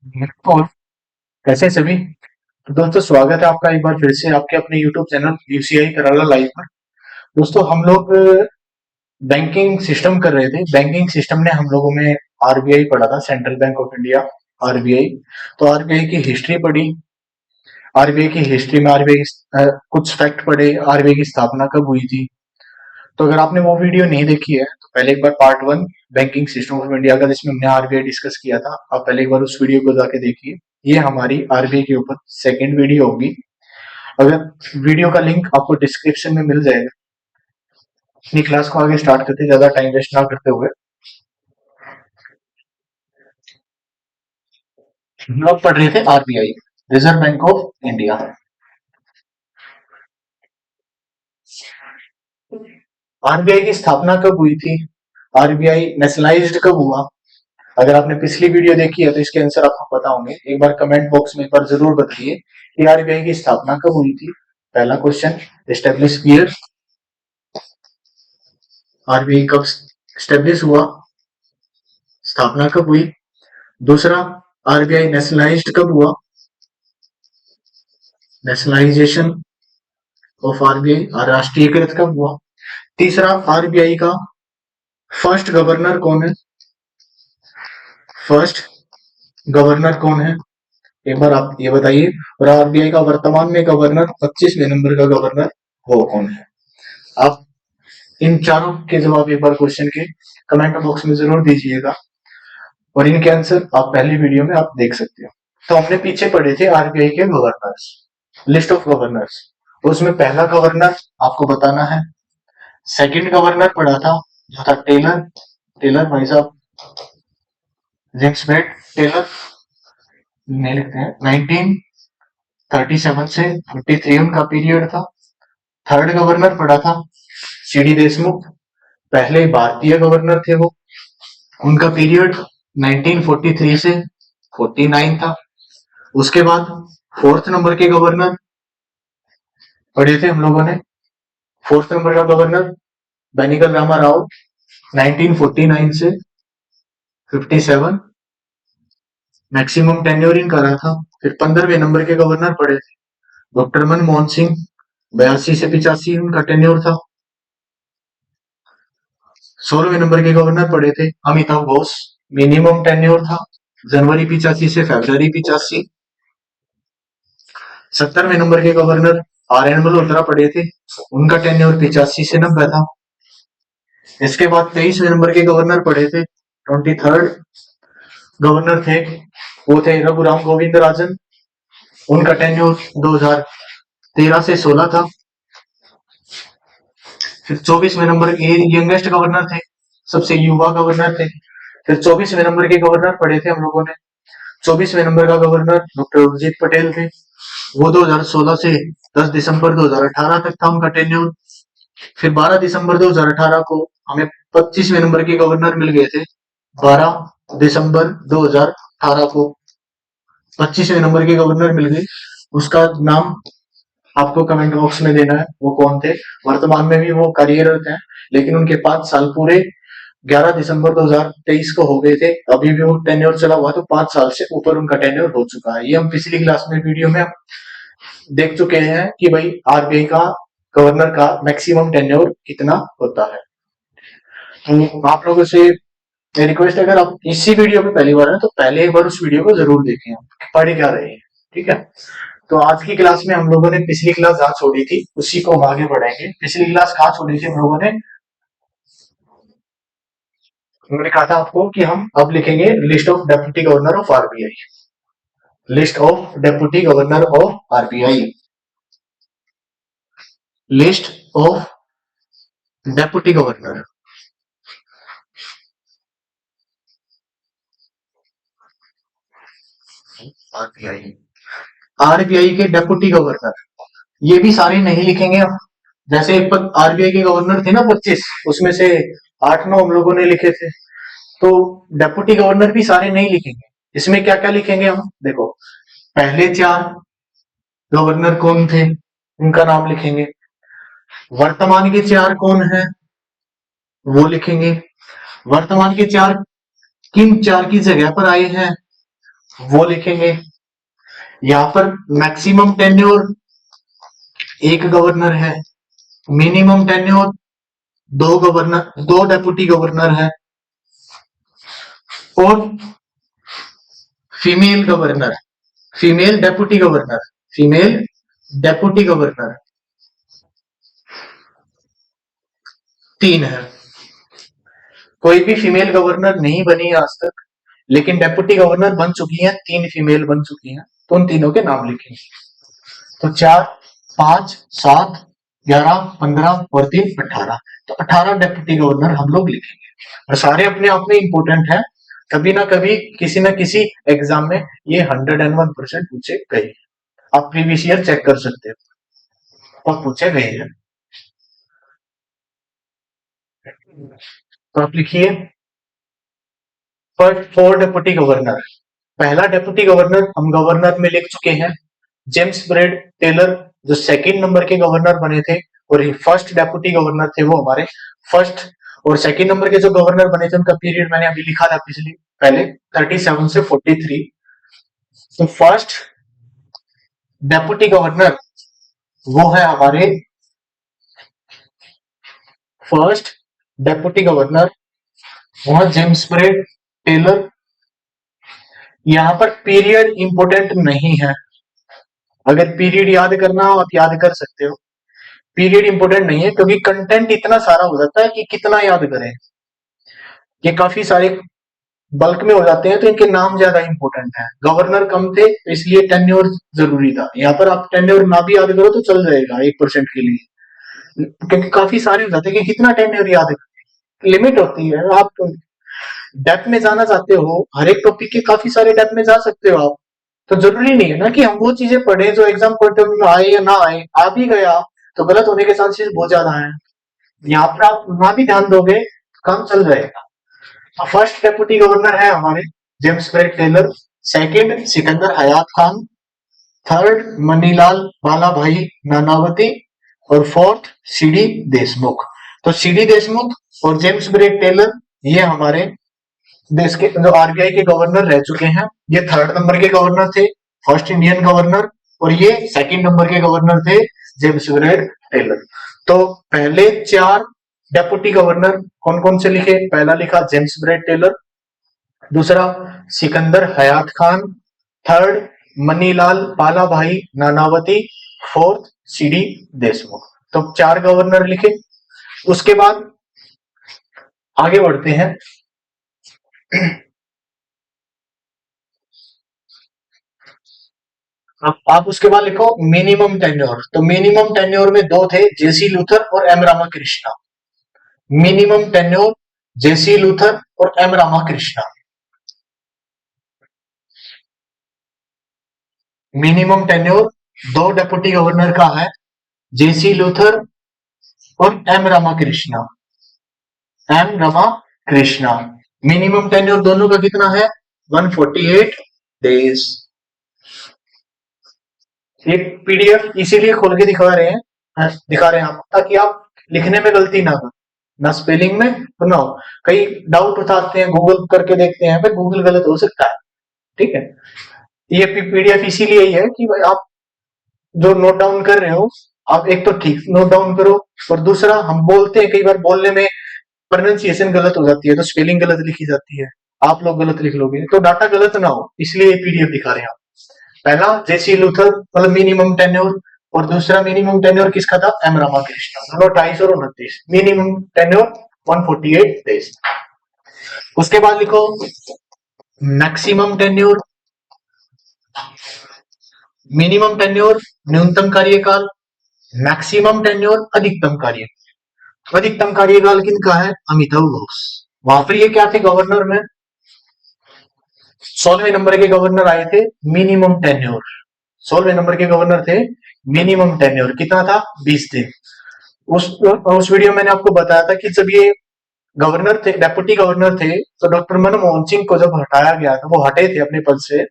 और कैसे हैं सभी। तो दोस्तों स्वागत है आपका एक बार फिर से आपके अपने यूट्यूब चैनल यूसीआई कराला लाइव पर। दोस्तों हम लोग बैंकिंग सिस्टम कर रहे थे। बैंकिंग सिस्टम ने हम लोगों में आरबीआई पढ़ा था, central bank of India, RBI. तो आरबीआई की हिस्ट्री पढ़ी। आरबीआई की हिस्ट्री में आरबीआई कुछ फैक्ट पढ़े, आरबीआई की स्थापना कब हुई थी। तो अगर आपने वो वीडियो नहीं देखी है तो पहले एक बार part one banking system of India का, जिसमें हमने आरबीआई डिस्कस किया था, आप पहले एक बार उस वीडियो को जाके देखिए। ये हमारी आरबीआई के ऊपर सेकंड वीडियो होगी। अगर वीडियो का लिंक आपको डिस्क्रिप्शन में मिल जाएगा। अपनी क्लास को आगे स्टार्ट करते, ज्यादा टाइम वेस्ट ना करते हुए हम लोग पढ़ रहे थे RBI, reserve bank of India. RBI की स्थापना कब हुई थी, आरबीआई नेशनलाइज्ड कब हुआ। अगर आपने पिछली वीडियो देखी है तो इसके आंसर आपको पता होंगे। एक बार कमेंट बॉक्स में एक बार जरूर बताइए कि आरबीआई की स्थापना कब हुई थी। पहला क्वेश्चन, एस्टेब्लिश ईयर, आरबीआई कब एस्टेब्लिश हुआ, स्थापना कब हुई। दूसरा, आरबीआई नेशनलाइज्ड कब हुआ, नेशनलाइजेशन ऑफ आरबीआई राष्ट्रीयकृत कब हुआ। तीसरा, आरबीआई का फर्स्ट गवर्नर कौन है, फर्स्ट गवर्नर कौन है, एक बार आप ये बताइए। और आरबीआई का वर्तमान में गवर्नर, 25वें नंबर का गवर्नर, वो कौन है। आप इन चारों के जवाब एक बार क्वेश्चन के कमेंट बॉक्स में जरूर दीजिएगा, और इनके आंसर आप पहली वीडियो में आप देख सकते हो। तो हमने पीछे पढ़े थे आरबीआई के गवर्नर्स, लिस्ट ऑफ गवर्नर्स। उसमें पहला गवर्नर आपको बताना है। सेकंड गवर्नर पढ़ा था जो था टेलर, टेलर भाई साहब, जेम्स बेट टेलर, नहीं लिखते हैं, 1937 से 53 उनका पीरियड था। थर्ड गवर्नर पढ़ा था सीडी देशमुख, पहले भारतीय गवर्नर थे वो, उनका पीरियड 1943 से 49 था। उसके बाद फोर्थ नंबर के गवर्नर पढ़े थे हम लोगों ने। फोर्थ नंबर का गवर्नर बेनिगल रामा राव, 1949 से 57, मैक्सिमम टेन्योर इनका रहा था। फिर 15वें नंबर के गवर्नर पढ़े थे डॉक्टर मनमोहन सिंह, 82 से 85 उनका टेन्योर था। 16वें नंबर के गवर्नर पढ़े थे अमिताभ घोष, मिनिमम टेन्योर था जनवरी 85 से फरवरी 85। 70वें नंबर के गवर्नर आर एन मल्होत्रा पढ़े थे, उनका टेन्योर 85 से 90 था। इसके बाद 23वें नंबर के गवर्नर पढ़े थे, 23rd गवर्नर थे वो थे रघुराम गोविंद राजन, उनका टेन्योर 2013 से 16 था। फिर 24वें नंबर के यंगेस्ट गवर्नर थे, सबसे युवा गवर्नर थे। फिर 24वें नंबर के गवर्नर पढ़े थे हम लोगों ने। 24वें नंबर का गवर्नर डॉक्टर उर्जित पटेल थे, वो 2016 से 10 दिसंबर 2018 तक था उनका टेन्योर। फिर 12 दिसंबर 2018 को हमें 25वें नंबर के गवर्नर मिल गए थे। 12 दिसंबर 2018 को 25वें नंबर के गवर्नर मिल गए। उसका नाम आपको कमेंट बॉक्स में देना है, वो कौन थे। वर्तमान में भी वो कार्यरत हैं, लेकिन उनके 5 साल पूरे 11 दिसंबर 2023 को हो गए थे। अभी भी वो टेन्योर चला हुआ, तो 5 साल से ऊपर उनका टेन्योर हो चुका है। ये हम पिछली क्लास में वीडियो में देख चुके हैं कि भाई आरबीआई का गवर्नर का मैक्सिमम टेन्योर कितना होता है। तो आप लोगों से रिक्वेस्ट है, अगर आप इसी वीडियो पे पहली बार है तो पहले एक बार उस वीडियो को जरूर देखें, पढ़ क्या रहे हैं, ठीक है। तो आज की क्लास में हम लोगों ने पिछली क्लास जहां छोड़ी थी उसी को हम आगे बढ़ाएंगे। पिछली क्लास कहाँ छोड़ी थी हम लोगों ने, उन्होंने कहा था आपको कि हम अब लिखेंगे list of deputy governor of RBI, list of deputy governor of RBI, list of deputy governor. RBI, RBI के डेप्यूटी गवर्नर, ये भी सारे नहीं लिखेंगे हम। जैसे आरबीआई के गवर्नर थे ना 25, उसमें से 8-9 हम लोगों ने लिखे थे, तो डेप्यूटी गवर्नर भी सारे नहीं लिखेंगे। इसमें क्या क्या लिखेंगे हम, देखो, पहले 4 गवर्नर कौन थे उनका नाम लिखेंगे, वर्तमान के 4 कौन है वो लिखेंगे, वर्तमान के 4 किन 4 की जगह पर आए हैं वो लिखेंगे। यहाँ पर मैक्सिमम टेन्योर एक गवर्नर है, मिनिमम टेन्योर दो गवर्नर, दो डेप्यूटी गवर्नर है, और female governor, female deputy governor, female deputy governor तीन है। कोई भी फीमेल गवर्नर नहीं बनी आज तक, लेकिन डेप्यूटी गवर्नर बन चुकी हैं, तीन फीमेल बन चुकी हैं, तो उन तीनों के नाम लिखेंगे। तो 4, 5, 7, 11, 15 और 3 18, तो 18 डेप्यूटी गवर्नर हम लोग लिखेंगे, और सारे अपने आप में इंपोर्टेंट है। कभी ना कभी किसी ना किसी एग्जाम में ये 101% पूछे गए। आप प्रीवियस ईयर चेक कर सकते हो और पूछे गए हैं। तो आप लिखिए फर्स्ट 4 डेप्यूटी गवर्नर। पहला डेप्यूटी गवर्नर हम गवर्नर में लिख चुके हैं, जेम्स ब्रेड टेलर, जो सेकंड नंबर के गवर्नर बने थे, और फर्स्ट डेप्यूटी गवर्नर थे वो हमारे फर्स्ट, और सेकंड नंबर के जो गवर्नर बने थे उनका पीरियड मैंने अभी लिखा था पिछले पहले 37 से 43। तो फर्स्ट डेप्यूटी गवर्नर वो है हमारे, फर्स्ट डेप्यूटी गवर्नर वो है जेम्स ब्रेड टेलर। यहां पर पीरियड इंपोर्टेंट नहीं है, अगर पीरियड याद करना हो आप याद कर सकते हो, पीरियड इंपोर्टेंट नहीं है, क्योंकि कंटेंट इतना सारा हो जाता है कि कितना याद करें, ये काफी सारे बल्क में हो जाते हैं, तो इनके नाम ज्यादा इंपॉर्टेंट है। गवर्नर कम थे तो इसलिए टेन्योर जरूरी था, यहाँ पर आप टेन्योर ना भी याद करो तो चल जाएगा 1% के लिए, क्योंकि काफी सारे हो जाते हैं कि कितना टेन्योर याद करें, लिमिट होती है। आप डेप्थ में जाना चाहते हो, हर एक टॉपिक के काफी सारे डेप्थ में जा सकते हो आप, तो जरूरी नहीं है ना कि हम वो चीजें पढ़े जो एग्जाम पॉइंट ऑफ व्यू में आए या ना आए, आ भी गया तो गलत होने के चांसेस बहुत ज्यादा है। यहाँ पर आप ना भी ध्यान दोगे काम चल जाएगा। फर्स्ट डेप्यूटी गवर्नर है हमारे James Braid Taylor, second Sikandar Hayat Khan, third Manilal Bala Bhai Nanavati, और फोर्थ सीडी देशमुख। तो सीडी देशमुख और जेम्स ब्रेड टेलर ये हमारे देश के जो आरबीआई के गवर्नर रह चुके हैं। ये थर्ड नंबर के गवर्नर थे, फर्स्ट इंडियन गवर्नर, और ये सेकंड नंबर के गवर्नर थे जेम्स ब्रेड टेलर। तो पहले 4 डेप्यूटी गवर्नर कौन कौन से लिखे? पहला लिखा जेम्स ब्रेड टेलर, दूसरा Sikandar Hayat Khan, third Manilal Bala Bhai Nanavati, fourth CD Deshmukh. तो 4 गवर्नर लिखे। उसके बाद आगे बढ़ते हैं। अब आप उसके बाद लिखो मिनिमम टेन्योर। तो मिनिमम टेन्योर में 2 थे, जेसी लूथर और एम रामाकृष्णा। मिनिमम टेन्योर जेसी लूथर और M Ramakrishna. Minimum tenure 2 deputy governor का है, जेसी लूथर और M Ramakrishna. M Ramakrishna minimum tenure दोनों का कितना है? 148 डेज। एक पीडीएफ इसीलिए खोल के दिखा रहे हैं आप, ताकि आप लिखने में गलती ना करो, ना स्पेलिंग में तो ना हो। कई डाउट उठाते हैं, गूगल करके देखते हैं, भाई गूगल गलत हो सकता है, ठीक है। ये पीडीएफ इसीलिए ही है कि भाई आप जो नोट डाउन कर रहे हो, आप एक तो ठीक नोट डाउन करो, और दूसरा हम बोलते हैं कई बार बोलने में प्रोनाउंसिएशन गलत हो जाती है, तो स्पेलिंग गलत लिखी जाती है, आप लोग गलत लिख लोगे तो डाटा गलत ना हो, इसलिए ये पीडीएफ दिखा रहे हैं। पहला जेसी लूथर मतलब मिनिमम टेन्योर, और दूसरा मिनिमम टेन्योर किसका था? एम रामाकृष्ण। दोनों 250 और 29। Minimum tenure 148 days. उसके बाद लिखो मैक्सिमम टेन्योर। मिनिमम टेन्योर न्यूनतम कार्यकाल, मैक्सिमम टेन्योर अधिकतम कार्यकाल। अधिकतम कार्यकाल किनका है? अमिताभ घोष। वहां पर ये क्या थे गवर्नर में? 16वें नंबर के गवर्नर आए थे, मिनिमम टेन्योर। 16वें नंबर के गवर्नर थे, मिनिमम टेन्योर कितना था? 20 दिन। उस वीडियो मैंने आपको बताया था कि जब ये गवर्नर थे, डेप्यूटी गवर्नर थे, तो डॉक्टर मनमोहन सिंह को जब हटाया गया था, वो हटे थे अपने पद से,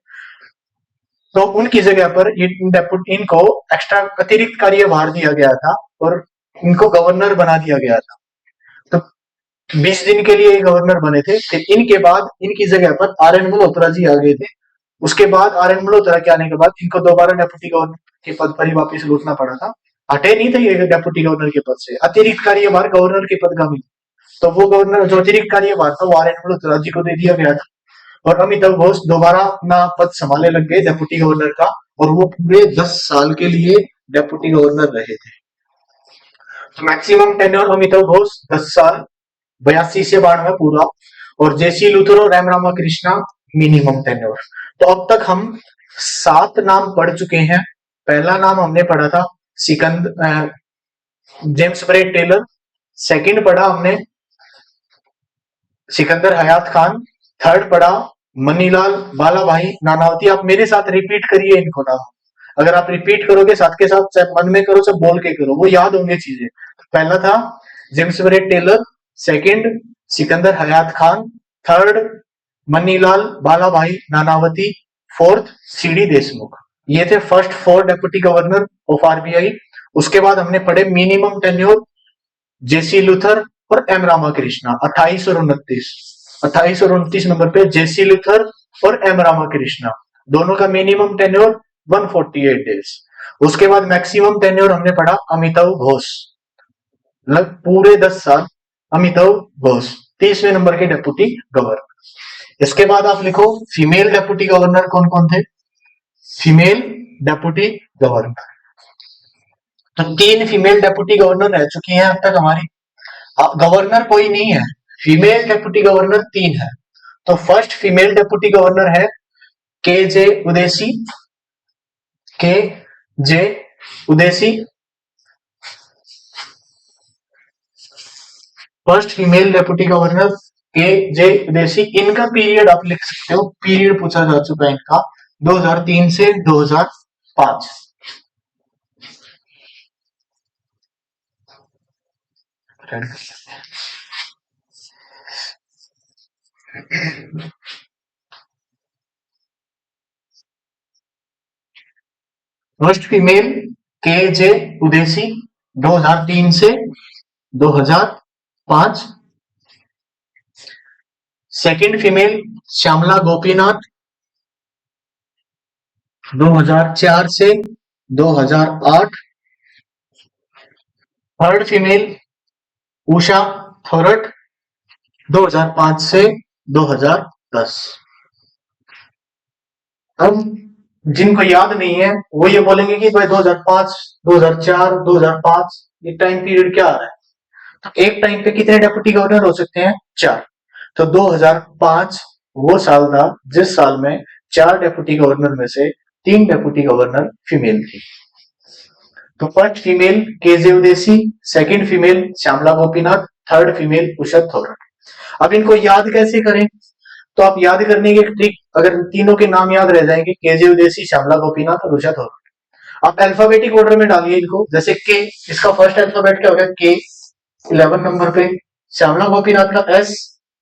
तो उनकी जगह पर इनको एक्स्ट्रा अतिरिक्त कार्यभार दिया गया था और इनको गवर्नर बना दिया गया था। तो 20 दिन के लिए गवर्नर बने थे। फिर इनके बाद इनकी जगह पर आर एन मल्होत्रा जी आ गए थे, उसके बाद आर एन मल्होत्रा के आने के बाद इनको दोबारा डेप्यूटी गवर्नर के पद पर ही वापिस लौटना पड़ा था। हटे नहीं थे ये डेप्यूटी गवर्नर के पद से, अतिरिक्त कार्यभार गवर्नर के पद का मिला, तो वो गवर्नर जो अतिरिक्त कार्यभार था वो आर एन मल्होत्रा जी को दे दिया गया था और अमिताभ घोष दोबारा अपना पद संभालने लग गए डेप्यूटी गवर्नर का, और वो पूरे 10 साल के लिए डेप्यूटी गवर्नर रहे थे। तो मैक्सिमम टेन्योर अमिताभ घोष 10 साल, 82 से 92 पूरा, और जेसी लूथर और एम रामाकृष्णा मिनिमम टेन्योर। तो अब तक हम 7 नाम पढ़ चुके हैं। पहला नाम हमने पढ़ा था जेम्स ब्रेड टेलर, सेकंड पढ़ा हमने सिकंदर हयात खान, थर्ड पढ़ा मनीलाल बालाभाई नानावती। आप मेरे साथ रिपीट करिए इनको नाम, अगर आप रिपीट करोगे साथ के साथ, चाहे मन में करो चाहे बोल के करो, वो याद होंगे चीजें। पहला था James Braid Taylor, second Sikandar Hayat Khan, third Manilal Balabhai Nanavati, fourth CD Deshmukh. ये थे first 4 deputy governor of RBI. उसके बाद हमने पढ़े मिनिमम टेन्योर जेसी लूथर और एम रामाकृष्णा, 28 और 29 नंबर पे जेसी लूथर और एम रामाकृष्णा, दोनों का मिनिमम टेन्योर 148 डेज। उसके बाद मैक्सिमम टेन्योर हमने पढ़ा अमिताभ घोष, लग पूरे 10 साल अमिताभ घोष 30वें नंबर के डेप्यूटी गवर्नर। इसके बाद आप लिखो फीमेल डेप्यूटी गवर्नर कौन कौन थे। फीमेल डेप्यूटी गवर्नर, तो 3 फीमेल डेप्यूटी गवर्नर रह चुकी हैं अब तक हमारी। गवर्नर कोई नहीं है, फीमेल डेप्यूटी गवर्नर 3 है। तो फर्स्ट फीमेल डेप्यूटी गवर्नर है के जे उदेसी, के जे Udeshi, first female deputy governor के जे उदेसी। इनका पीरियड आप लिख सकते हो, पीरियड पूछा जा चुका है इनका 2003 से 2005। फर्स्ट फीमेल के जे उदेसी 2003 से 2005। सेकंड फीमेल श्यामला गोपीनाथ 2004 से 2008। थर्ड फीमेल उषा थोरट 2005 से 2010। अब जिनको याद नहीं है वो ये बोलेंगे कि भाई 2005, 2004, 2005 ये टाइम पीरियड क्या आ रहा है। तो एक टाइम पे कितने डेप्यूटी गवर्नर हो सकते हैं? 4। तो 2005 वो साल था जिस साल में 4 डेप्यूटी गवर्नर में से 3 डेप्यूटी गवर्नर फीमेल थी। तो first female KJ Udeshi, second female Shyamala Gopinath, third female Usha Thorat. अब इनको याद कैसे करें? तो आप याद करने की ट्रिक, अगर तीनों के नाम याद रह जाएंगे केजे उदेसी, श्यामला गोपीनाथ और उषा थोरट, आप अल्फाबेटिक ऑर्डर में डालिए इनको। जैसे के, इसका फर्स्ट अल्फाबेट क्या हो गया? के 11 नंबर पे, श्यामला गोपीनाथ का एस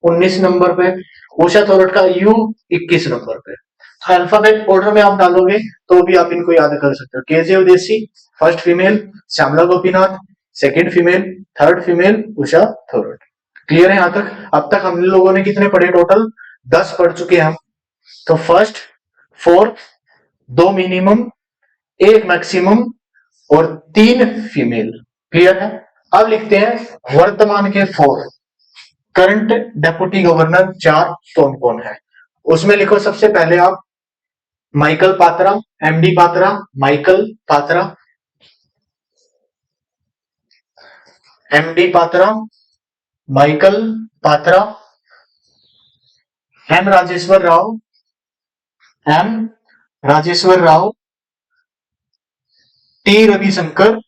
19 नंबर पे, उषा थोरट का यू 21 नंबर पे। अल्फाबेट ऑर्डर में आप डालोगे तो भी आप इनको याद कर सकते हो। KJ Udeshi first female, Shyamala Gopinath second female, third female Usha Thorat. Clear है यहां तक? अब तक हम लोगों ने कितने पढ़े? टोटल 10 पढ़ चुके हैं हम। तो फर्स्ट 4, 2 मिनिमम, 1 मैक्सिमम और 3 फीमेल। क्लियर है? अब लिखते हैं वर्तमान के 4 करंट डेप्यूटी गवर्नर 4 कौन कौन है। उसमें लिखो सबसे पहले आप Michael Patra, MD Patra, Michael Patra, MD Patra, Michael Patra, M Rajeshwar Rao, M Rajeshwar Rao, T Ravishankar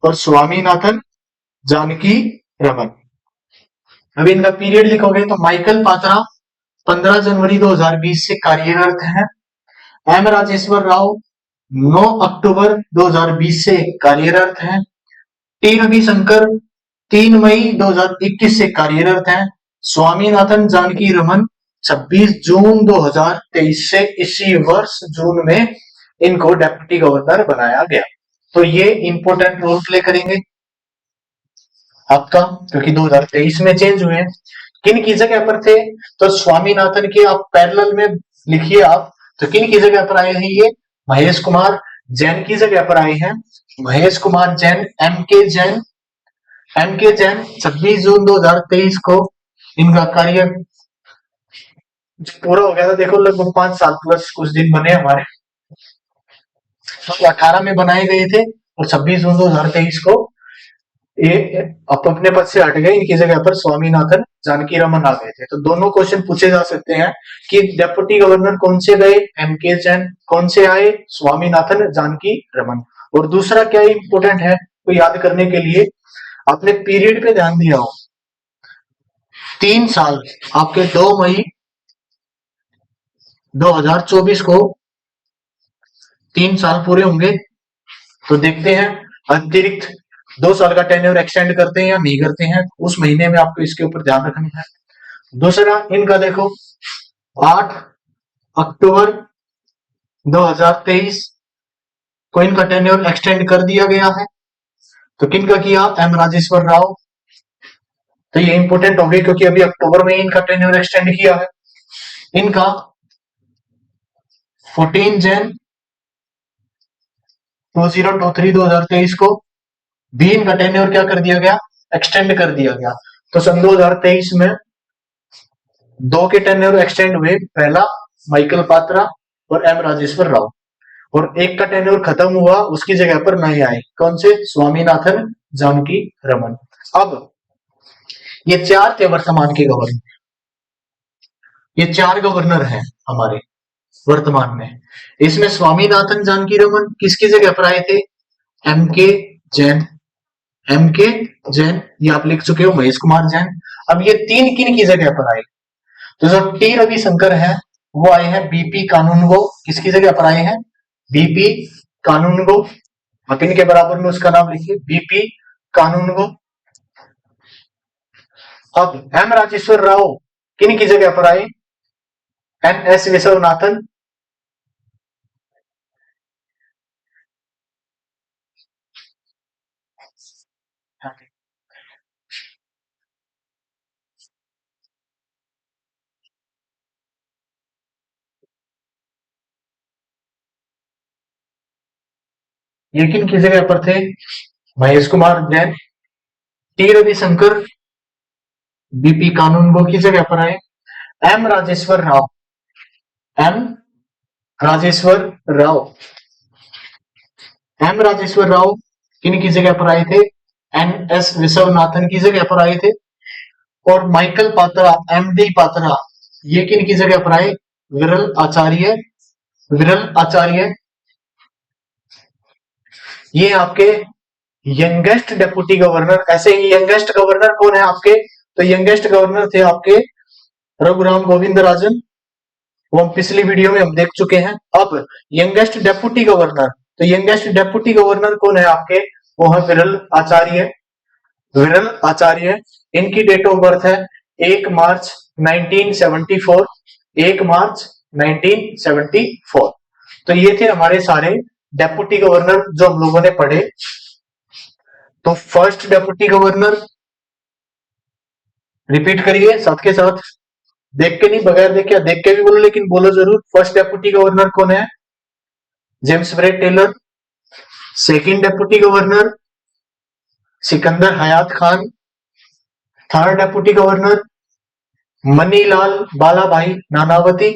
और स्वामीनाथन जानकी रमन। अभी इनका पीरियड लिखोगे तो माइकल पात्रा 15 जनवरी 2020 से कार्यरत हैं। एम राजेश्वर राव 9 अक्टूबर 2020 से कार्यरत हैं। टी रविशंकर 3 मई 2021 से कार्यरत हैं। स्वामीनाथन जानकी रमन 26 जून 2023 से, इसी वर्ष जून में इनको डेप्यूटी गवर्नर बनाया गया। तो ये इंपॉर्टेंट रोल प्ले करेंगे आपका, क्योंकि 2023 में चेंज हुए। किन की जगह पर थे? तो स्वामीनाथन के आप पैरेलल में लिखिए आप, तो किन की जगह पर आए हैं ये? महेश कुमार जैन की जगह पर आए हैं। महेश कुमार जैन, एम के जैन। एम के जैन 26 जून 2023 को इनका कार्य पूरा हो गया था। देखो लगभग 5 साल प्लस कुछ दिन बने हमारे। तो 18 में बनाए गए थे और 26 जून 2023 को ये अपने पद से हट गए। इनकी जगह पर स्वामीनाथन जानकी रमन आ गए थे। तो दोनों क्वेश्चन पूछे जा सकते हैं कि डेप्यूटी गवर्नर कौन से गए? एम के जैन। कौन से आए? स्वामीनाथन जानकी रमन। और दूसरा क्या इंपॉर्टेंट है तो याद करने के लिए, आपने पीरियड पे ध्यान दिया हो, 3 साल आपके 2 मई 2024 को 3 साल पूरे होंगे। तो देखते हैं अतिरिक्त 2 साल का टेन्योर एक्सटेंड करते हैं या नहीं करते हैं, उस महीने में आपको इसके ऊपर ध्यान रखना है। दूसरा इनका देखो 8 अक्टूबर 2023 को इनका टेन्योर एक्सटेंड कर दिया गया है। तो किनका किया? एम राजेश्वर राव। तो ये इंपॉर्टेंट हो गई क्योंकि अभी अक्टूबर में इनका टेन्योर एक्सटेंड किया है। इनका 14 जैन 2023 को भी इनका टेन्योर क्या कर दिया गया? एक्सटेंड कर दिया गया। तो सन 2023 में 2 के टेन्योर एक्सटेंड हुए, पहला माइकल पात्रा और एम राजेश्वर राव, और एक का टेन्योर खत्म हुआ, उसकी जगह पर नए आए। कौन से? स्वामीनाथन जानकी रमन। अब ये 4 थे वर्तमान के गवर्नर। ये 4 गवर्नर हैं हमारे वर्तमान में। इसमें स्वामीनाथन जानकी रमन किसकी जगह पर आए थे? एम के जैन। एम के जैन ये आप लिख चुके हो, महेश कुमार जैन। अब ये 3 किन की जगह पर आए? तो जो टी रविशंकर है वो आए हैं बीपी कानूनगो। किसकी जगह पर आए हैं? बीपी कानूनगो। आप इनके बराबर में उसका नाम लिखिए, बीपी कानूनगो। अब एम राजेश्वर राव किन की जगह पर आए? N S Vishwanathan. ये किन की जगह पर थे? महेश कुमार जैन। टी रविशंकर बीपी कानूनगो की जगह पर आए। M Rajeshwar Rao, M Rajeshwar Rao, M Rajeshwar Rao किन की जगह पर आए थे? एन एस विश्वनाथन की जगह पर आए थे। और Michael Patra, M D Patra, ये किन की जगह पर आए? विरल आचार्य। विरल आचार्य ये आपके यंगेस्ट डेप्यूटी गवर्नर। ऐसे ही यंगेस्ट गवर्नर कौन है आपके? तो यंगेस्ट गवर्नर थे आपके रघुराम गोविंद राजन, वो हम पिछली वीडियो में हम देख चुके हैं। अब यंगेस्ट डेप्यूटी गवर्नर, तो यंगेस्ट डेप्यूटी गवर्नर कौन है आपके? वो है विरल आचार्य। विरल आचार्य, इनकी डेट ऑफ बर्थ है 1 मार्च 1974। 1 मार्च 1974। तो ये थे हमारे सारे डेप्यूटी गवर्नर जो हम लोगों ने पढ़े। तो फर्स्ट डेप्यूटी गवर्नर रिपीट करिए साथ के साथ, देख के नहीं, बगैर देख के, देख के भी बोलो लेकिन बोलो जरूर। फर्स्ट डेप्यूटी गवर्नर कौन है? James Braid Taylor. Second deputy governor Sikandar Hayat Khan. Third deputy governor Manilal Balabhai Nanavati.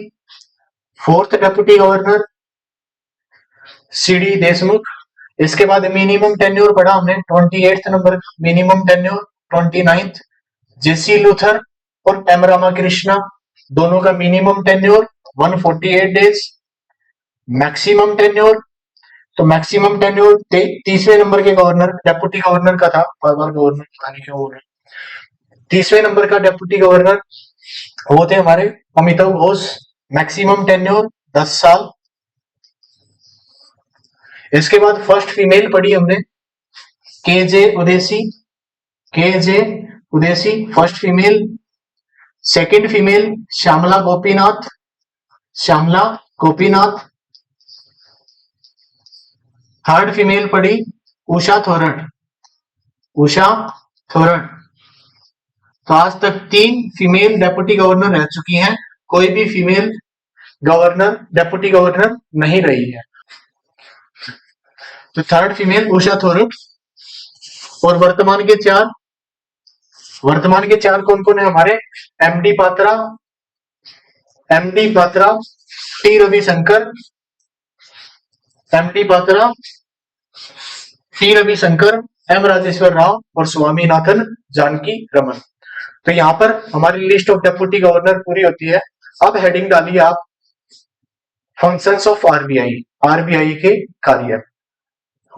Fourth deputy governor CD Deshmukh. इसके बाद मिनिमम टेन्योर पढ़ा हमने 28 नंबर मिनिमम टेन्योर। 29 जेसी लूथर और एम रामाकृष्णा, दोनों का minimum tenure 148 days. Maximum tenure, तो मैक्सिमम टेन्योर 30वें नंबर के गवर्नर डेप्यूटी गवर्नर का था। बार बार गवर्नर कहानी क्यों हो रहे? 30वें नंबर का डेप्यूटी गवर्नर वो थे हमारे अमिताभ घोष। मैक्सिमम टेन्योर 10 साल। इसके बाद फर्स्ट फीमेल पढ़ी हमने KJ Udeshi. KJ Udeshi first female. Second female Shyamala Gopinath. Shyamala Gopinath. Third female पढ़ी उषा थोरट। उषा थोरट। तो आज तक 3 फीमेल डेप्यूटी गवर्नर रह चुकी हैं। कोई भी फीमेल गवर्नर डेप्यूटी गवर्नर नहीं रही है। तो थर्ड फीमेल उषा थोरुट। और वर्तमान के चार कौन कौन है हमारे? MD Patra, T Ravishankar, MD Patra, T Ravishankar, M Rajeshwar Rao और स्वामीनाथन जानकी रमन। तो यहाँ पर हमारी लिस्ट ऑफ डेप्यूटी गवर्नर पूरी होती है। अब हेडिंग डालिए आप फंक्शंस ऑफ आरबीआई, आरबीआई के कार्य।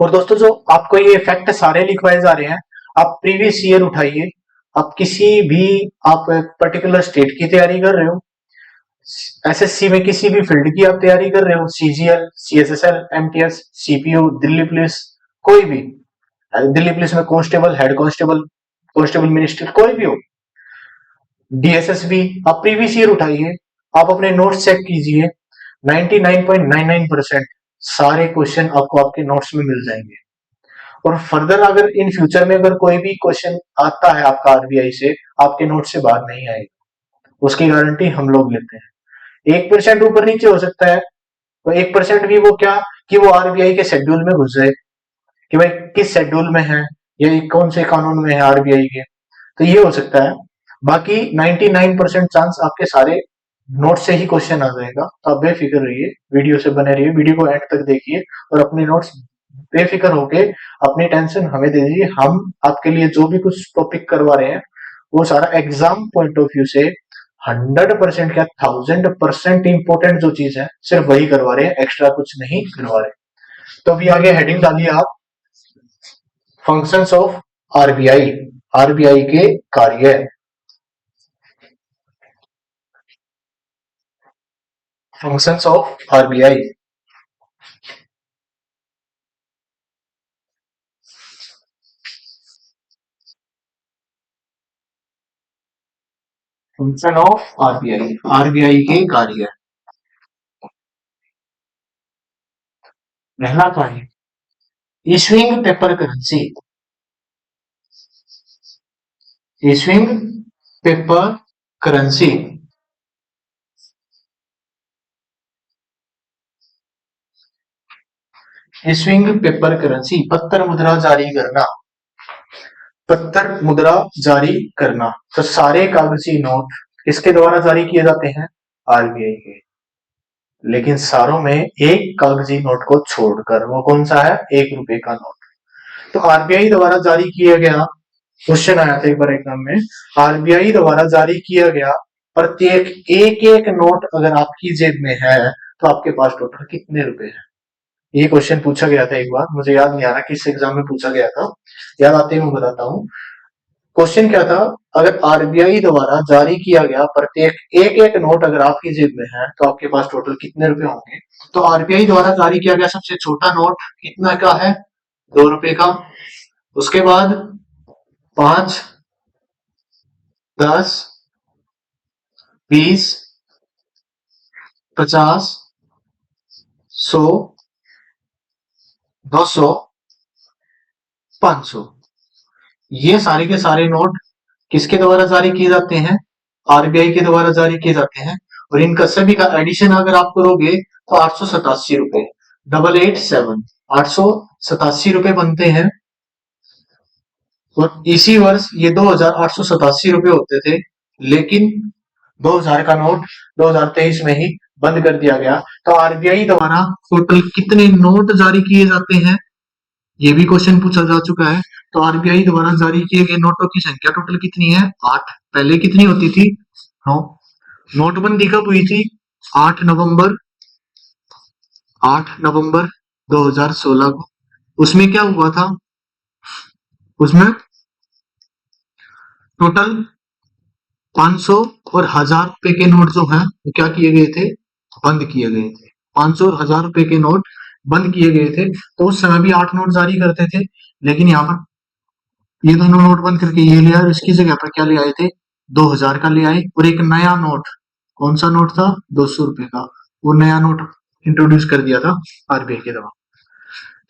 और दोस्तों जो आपको ये फैक्ट सारे लिखवाए जा रहे हैं, आप प्रीवियस ईयर उठाइए। आप किसी भी आप पर्टिकुलर स्टेट की तैयारी कर रहे हो, एसएससी में किसी भी फील्ड की आप तैयारी कर रहे हो, CGL, CSSL, MTS, CPO, Delhi police, कोई भी, दिल्ली पुलिस में constable, head constable, constable minister, कोई भी हो, डीएसएसबी, आप प्रीवियस ईयर उठाइए, आप अपने नोट्स चेक कीजिए, 99.99% सारे क्वेश्चन आपको आपके नोट्स में मिल जाएंगे। और फर्दर अगर इन फ्यूचर में अगर कोई भी क्वेश्चन आता है आपका आरबीआई से, आपके नोट से बाहर नहीं आएगा, उसकी गारंटी हम लोग लेते हैं। 1% ऊपर नीचे हो सकता है, तो 1% भी वो क्या कि वो आरबीआई के शेड्यूल में घुस जाए कि भाई किस शेड्यूल में है, ये कौन से कानून में है आरबीआई के, तो ये हो सकता है। बाकी 99% चांस आपके सारे नोट से ही क्वेश्चन आ जाएगा। तो आप बेफिक्र रहिए, वीडियो से बने रहिए, वीडियो को एंड तक देखिए और अपने नोट्स बेफिक्र होके अपनी टेंशन हमें दे दीजिए। हम आपके लिए जो भी कुछ टॉपिक करवा रहे हैं वो सारा एग्जाम पॉइंट ऑफ व्यू से 100% क्या 1000% इंपॉर्टेंट जो चीज है सिर्फ वही करवा रहे हैं, एक्स्ट्रा कुछ नहीं करवा रहे। तो अभी आगे हेडिंग डालिए आप फंक्शंस ऑफ आरबीआई, आरबीआई के कार्य। Functions of RBI. Function of RBI, RBI के कार्य। पहला कार्य issuing paper currency, issuing paper currency, issuing paper currency, पत्थर मुद्रा जारी करना, पत्थर मुद्रा जारी करना। तो सारे कागजी नोट किसके द्वारा जारी किए जाते हैं? आरबीआई के। लेकिन सारों में एक कागजी नोट को छोड़कर, वो कौन सा है? 1 रुपए का नोट। तो आरबीआई द्वारा जारी किया गया, क्वेश्चन आया था एक बार एग्जाम में, आरबीआई द्वारा जारी किया गया प्रत्येक एक एक नोट अगर आपकी जेब में है तो आपके पास टोटल कितने रुपए हैं? ये क्वेश्चन पूछा गया था एक बार, मुझे याद नहीं आ रहा किस एग्जाम में पूछा गया था, याद आते ही मैं बताता हूँ। क्वेश्चन क्या था? अगर आरबीआई द्वारा जारी किया गया प्रत्येक एक एक नोट अगर आपकी जेब में है तो आपके पास टोटल कितने रुपए होंगे? तो आरबीआई द्वारा जारी किया गया सबसे छोटा नोट कितना का है? 2 रुपए का। उसके बाद 5, 10, 20, 50, 100, 200, 500, ये सारे के सारे नोट किसके द्वारा जारी किए जाते हैं? आरबीआई के द्वारा जारी किए जाते हैं। और इनका सभी का एडिशन अगर आप करोगे तो 887 रुपए, 887, 887 रुपए बनते हैं। और इसी वर्ष ये 2887 रुपए होते थे, लेकिन 2000 का नोट 2023 में ही बंद कर दिया गया। तो आरबीआई द्वारा टोटल कितने नोट जारी किए जाते हैं, ये भी क्वेश्चन पूछा जा चुका है। तो आरबीआई द्वारा जारी किए गए नोटों की संख्या टोटल कितनी है? 8। पहले कितनी होती थी? 9। नोटबंदी कब हुई थी? 8 नवंबर 8 नवंबर 2016 को। उसमें क्या हुआ था? उसमें टोटल 500 और 1000 रुपए के नोट जो हैं वो क्या किए गए थे? बंद किए गए थे। 500 और 1000 रुपए के नोट बंद किए गए थे। तो उस समय भी 8 नोट जारी करते थे, लेकिन यहाँ पर ये दोनों नोट बंद करके ये ले आए और इसकी जगह पर क्या ले आए थे? 2000 का ले आए और एक नया नोट, कौन सा नोट था? 200 रुपए का, वो नया नोट इंट्रोड्यूस कर दिया था आरबीआई के द्वारा।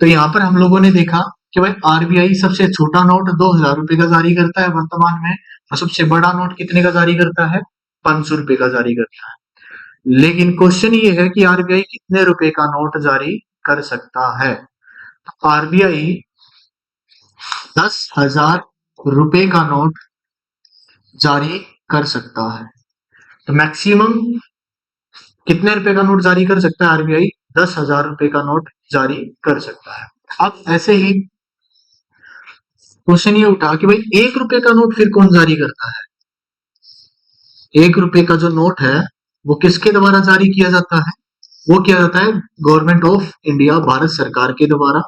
तो यहाँ पर हम लोगों ने देखा कि भाई आरबीआई सबसे छोटा नोट 2000 रुपए का जारी करता है वर्तमान में, और सबसे बड़ा नोट कितने का जारी करता है? 500 रुपए का जारी करता है। लेकिन क्वेश्चन ये है कि आरबीआई कितने रुपए का नोट जारी कर सकता है। आरबीआई 10,000 रुपए का नोट जारी कर सकता है। तो मैक्सिमम कितने रुपए का नोट जारी कर सकता है आरबीआई? 10,000 रुपए का नोट जारी कर सकता है। अब ऐसे ही क्वेश्चन ये उठा कि भाई 1 रुपए का नोट फिर कौन जारी करता है? 1 रुपए का जो नोट है वो किसके द्वारा जारी किया जाता है? वो किया जाता है गवर्नमेंट ऑफ इंडिया, भारत सरकार के द्वारा।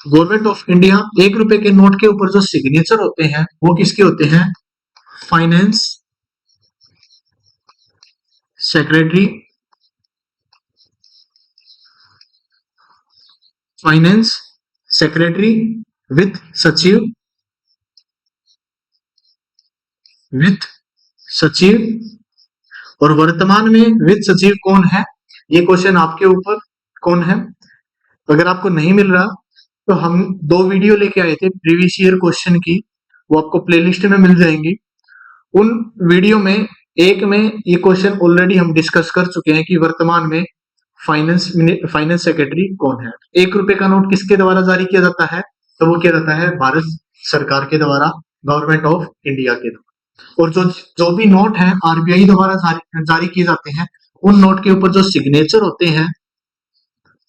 गवर्नमेंट ऑफ इंडिया 1 रुपए के नोट के ऊपर जो सिग्नेचर होते हैं वो किसके होते हैं? Finance secretary, finance secretary with सचिव, विथ सचिव। और वर्तमान में वित्त सचिव कौन है? ये क्वेश्चन आपके ऊपर कौन है? अगर आपको नहीं मिल रहा तो हम 2 वीडियो लेके आए थे प्रीवियस ईयर क्वेश्चन की, वो आपको प्लेलिस्ट में मिल जाएंगी। उन वीडियो में एक में ये क्वेश्चन ऑलरेडी हम डिस्कस कर चुके हैं कि वर्तमान में फाइनेंस फाइनेंस सेक्रेटरी कौन है। 1 रुपए का नोट किसके द्वारा जारी किया जाता है? तो वो किया जाता है भारत सरकार के द्वारा, गवर्नमेंट ऑफ इंडिया के द्वारा। और जो जो भी नोट है आरबीआई द्वारा जारी किए जाते हैं, उन नोट के ऊपर जो सिग्नेचर होते हैं,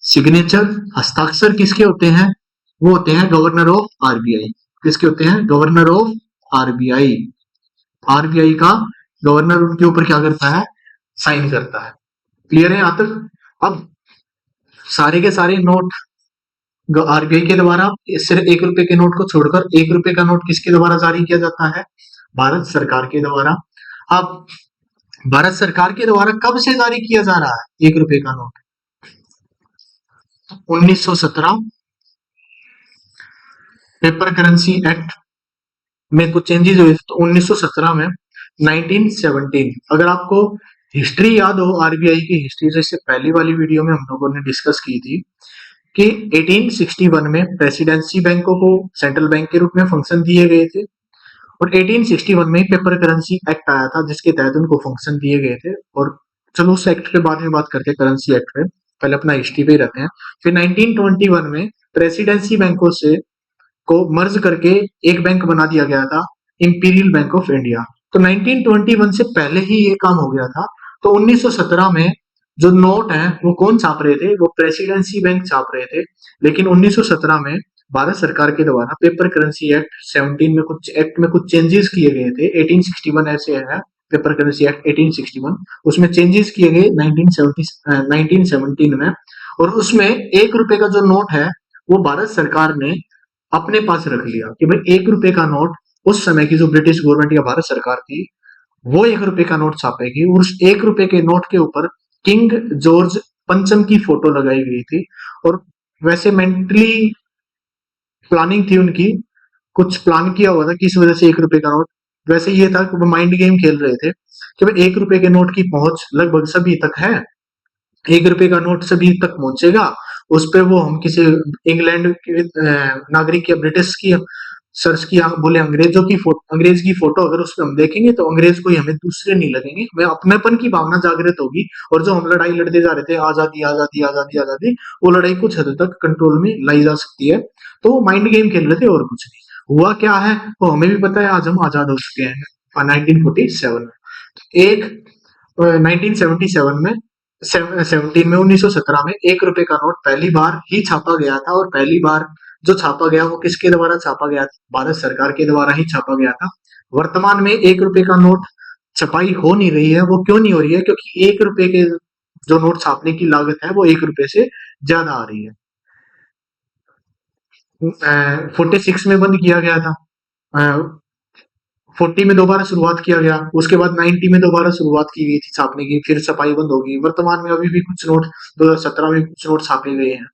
सिग्नेचर हस्ताक्षर किसके होते हैं? वो होते हैं गवर्नर ऑफ आरबीआई। किसके होते हैं? Governor of RBI. आरबीआई का गवर्नर उनके ऊपर क्या करता है? साइन करता है। क्लियर है यहां तक? अब सारे के सारे नोट आरबीआई के द्वारा, सिर्फ 1 रुपए के नोट को छोड़कर 1 रुपए का नोट किसके द्वारा जारी किया जाता है? भारत सरकार के द्वारा। अब भारत सरकार के द्वारा कब से जारी किया जा रहा है 1 रुपए का नोट? 1917 पेपर करेंसी एक्ट में कुछ चेंजेस हुए तो 1917 में 1917। अगर आपको हिस्ट्री याद हो आरबीआई की हिस्ट्री, जैसे पहली वाली वीडियो में हम लोगों ने डिस्कस की थी कि 1861 में प्रेसिडेंसी बैंकों को सेंट्रल बैंक के रूप में फंक्शन दिए गए थे, और 1861 में पेपर करेंसी एक्ट आया था जिसके तहत उनको फंक्शन दिए गए थे। और चलो उस एक्ट के बारे में बात करते हैं, करेंसी एक्ट पे, पहले अपना हिस्ट्री पे ही रहते हैं। फिर 1921 में प्रेसिडेंसी बैंकों से को मर्ज करके एक बैंक बना दिया गया था, इंपीरियल बैंक ऑफ इंडिया। तो 1921 से पहले ही ये काम हो गया था। तो 1917 में जो नोट है वो कौन छाप रहे थे? वो प्रेसिडेंसी बैंक छाप रहे थे। लेकिन 1917 में भारत सरकार के द्वारा पेपर करेंसी एक्ट 17 में कुछ चेंजेस किए गए थे। 1861 ऐसे है, पेपर करेंसी एक्ट 1861, उसमें चेंजेस किए गए 1917 में। और उसमें 1 रुपए का जो नोट है वो भारत सरकार ने अपने पास रख लिया कि भाई 1 रुपए का नोट, उस समय की जो ब्रिटिश गवर्नमेंट या भारत सरकार थी वो 1 रुपए का नोट छापेगी, और उस 1 रुपए के नोट के ऊपर किंग जॉर्ज पंचम की फोटो लगाई गई थी। और वैसे मेंटली प्लानिंग थी उनकी, कुछ प्लान किया हुआ था किस वजह से 1 रुपए का नोट। वैसे ये था कि वो माइंड गेम खेल रहे थे कि भाई 1 रुपए के नोट की पहुंच लगभग सभी तक है, 1 रुपए का नोट सभी तक पहुंचेगा। उस पे वो हम किसी इंग्लैंड के नागरिक या ब्रिटिश की सर्च किया, बोले अंग्रेज की फोटो अगर उसमें हम देखेंगे तो अंग्रेज कोई हमें दूसरे नहीं लगेंगे, हमें अपनेपन की भावना जागृत होगी। और जो हम लड़ाई लड़ते जा रहे थे, आजादी आजादी आजादी आजादी, वो लड़ाई कुछ हद तक कंट्रोल में लाई जा सकती है। तो वो माइंड गेम खेल रहे थे और कुछ नहीं। हुआ क्या है वो हमें भी पता है, आज हम आजाद हो चुके हैं 1947 में। एक 1977 में 1917 में 1 रुपए का नोट पहली बार ही छापा गया था, और पहली बार जो छापा गया वो किसके द्वारा छापा गया था? भारत सरकार के द्वारा ही छापा गया था। वर्तमान में 1 रुपए का नोट छपाई हो नहीं रही है। वो क्यों नहीं हो रही है? क्योंकि 1 रुपए के जो नोट छापने की लागत है वो 1 रुपए से ज्यादा आ रही है। 46 में बंद किया गया था, 40 में दोबारा शुरुआत किया गया, उसके बाद 90 में दोबारा शुरुआत की गई थी छापने की, फिर छपाई बंद होगी। वर्तमान में अभी भी कुछ नोट 2017 में कुछ नोट छापे गए हैं।